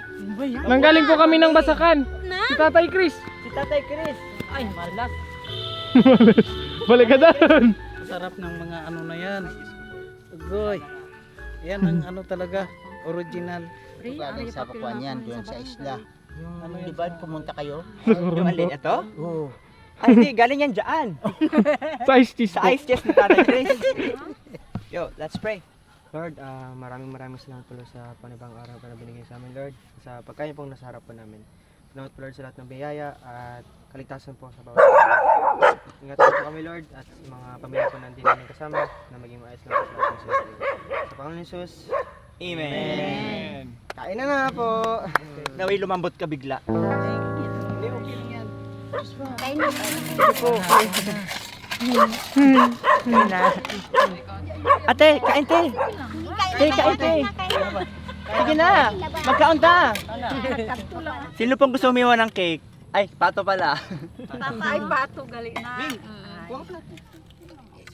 Nanggaling po kami ng basakan. Si Tatay Chris. Si Tatay Chris. Ay, malas. Balik ka doon. Sarap ng mga ano na yan. Ugoy. Yan ang ano talaga. Original. Galing sa Papuan yan, doon sa isla. Yung ano yan, di ba pumunta kayo? Yung alin ito? Oo. Ay, hindi. Galing yan dyan. Sa ice cheese Sa po. ice chest ni Tatay Chris. Yo, let's pray. Lord, maraming salamat po sa panibang araw na binigay sa amin, Lord. Sa pagkain pong nasa harap po namin. Salamat po, Lord, sa lahat ng biyaya at kaligtasan po sa bawat. Ingatan po kami, Lord, at sa mga pamilya po nandito namin kasama na maging maayos lang po sa lahat ng sila. Sa Panginoon Jesus, Amen. Kain na po. Naway lumambot ka bigla. Kain na. Ate, kain te. Kain te. Sige na. Magkaon ta. Sino pong gusto umiwan ng cake? Ay, pato pala. Ay, bato, galing na.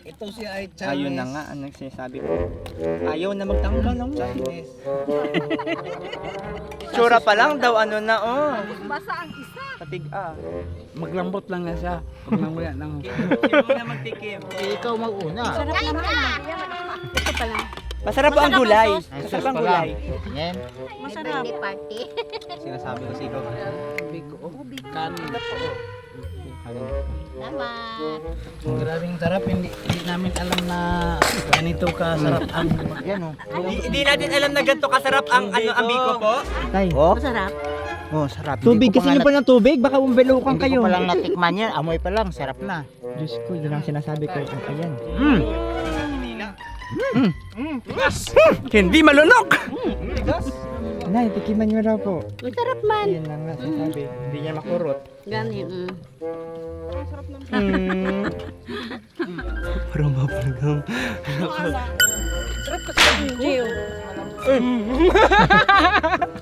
Ito si ay Ayun na nga, ang nagsasabi ko. Ayaw na magtanggal ng Chinese. Tsura pa lang daw, ano na, oh. Basa ang isa. Patig, ah. Maglambot lang nga siya. Pag namuya ng... Sino muna magtikim? Ikaw mag-una. Kain na! Ito pa lang. Masarap po ang gulay. Masarap ang gulay. Yan. Masarap. Birthday party. Sinasabi ko sa ikaw. Biko. Kanin. Salamat. Grabing sarap. Hindi namin alam na ganito ka sarap ang... Yan o. Hindi natin alam na ganito kasarap ang ang biko po. Tay. Masarap. Oh, sarap. Tubig, kasi nyo pa ng tubig, baka umbelukan Hindi kayo. ko pa lang natikman yan. Amoy pa lang. Sarap na. Diyos ko, yun ang sinasabi ko. Ayan. Hindi malunok! Nay, tikiman nyo raw po. Masarap man. Yan lang nga sinasabi. Hindi niya makurot. Ganyan. Parang mapalagang. Sarap kasi ang Gio.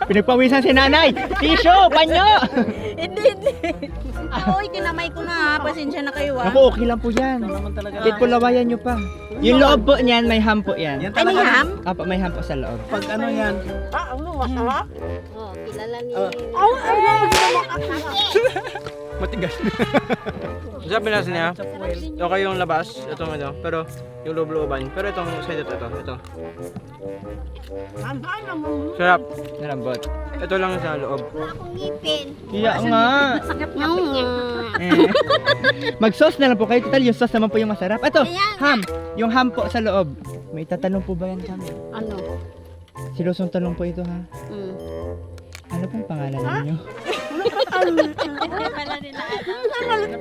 Pinagpawisan si nanay! Tissue! Panyo! Hindi. Uy, kinamay ko na ha. Pasensya na kayo ha. Naku, okay lang po yan. Kahit po lawayan nyo pa. Yung loob po niyan, may ham po yan. Ay, may ham? Apo, may ham po sa loob. Pag ano yan, Ano, masarap? Oh, kilala ni... Matigas. Sabi natin niya, okay yung labas, itong ano, pero yung loob-looban. Pero itong side ito. Sarap. Narambot. Ito lang sa loob. Akong ngipin. Iya nga. Mag-sauce na lang po kayo. Total, yung sauce naman po yung masarap. Ito, ham. Yung ham po sa loob. May tatanong po ba yan kami? Ano? Seryoso tanong po ito ha. Ano pong pangalan ninyo?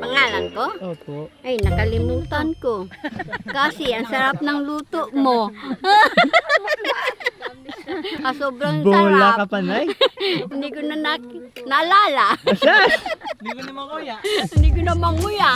Pangalan ko? Opo. Ay, nakalimutan ko. Kasi ang sarap ng luto mo. Sobrang Bola sarap. ka pa, Nay. Hindi ko na naalala. Asas! Hindi ko na manguya.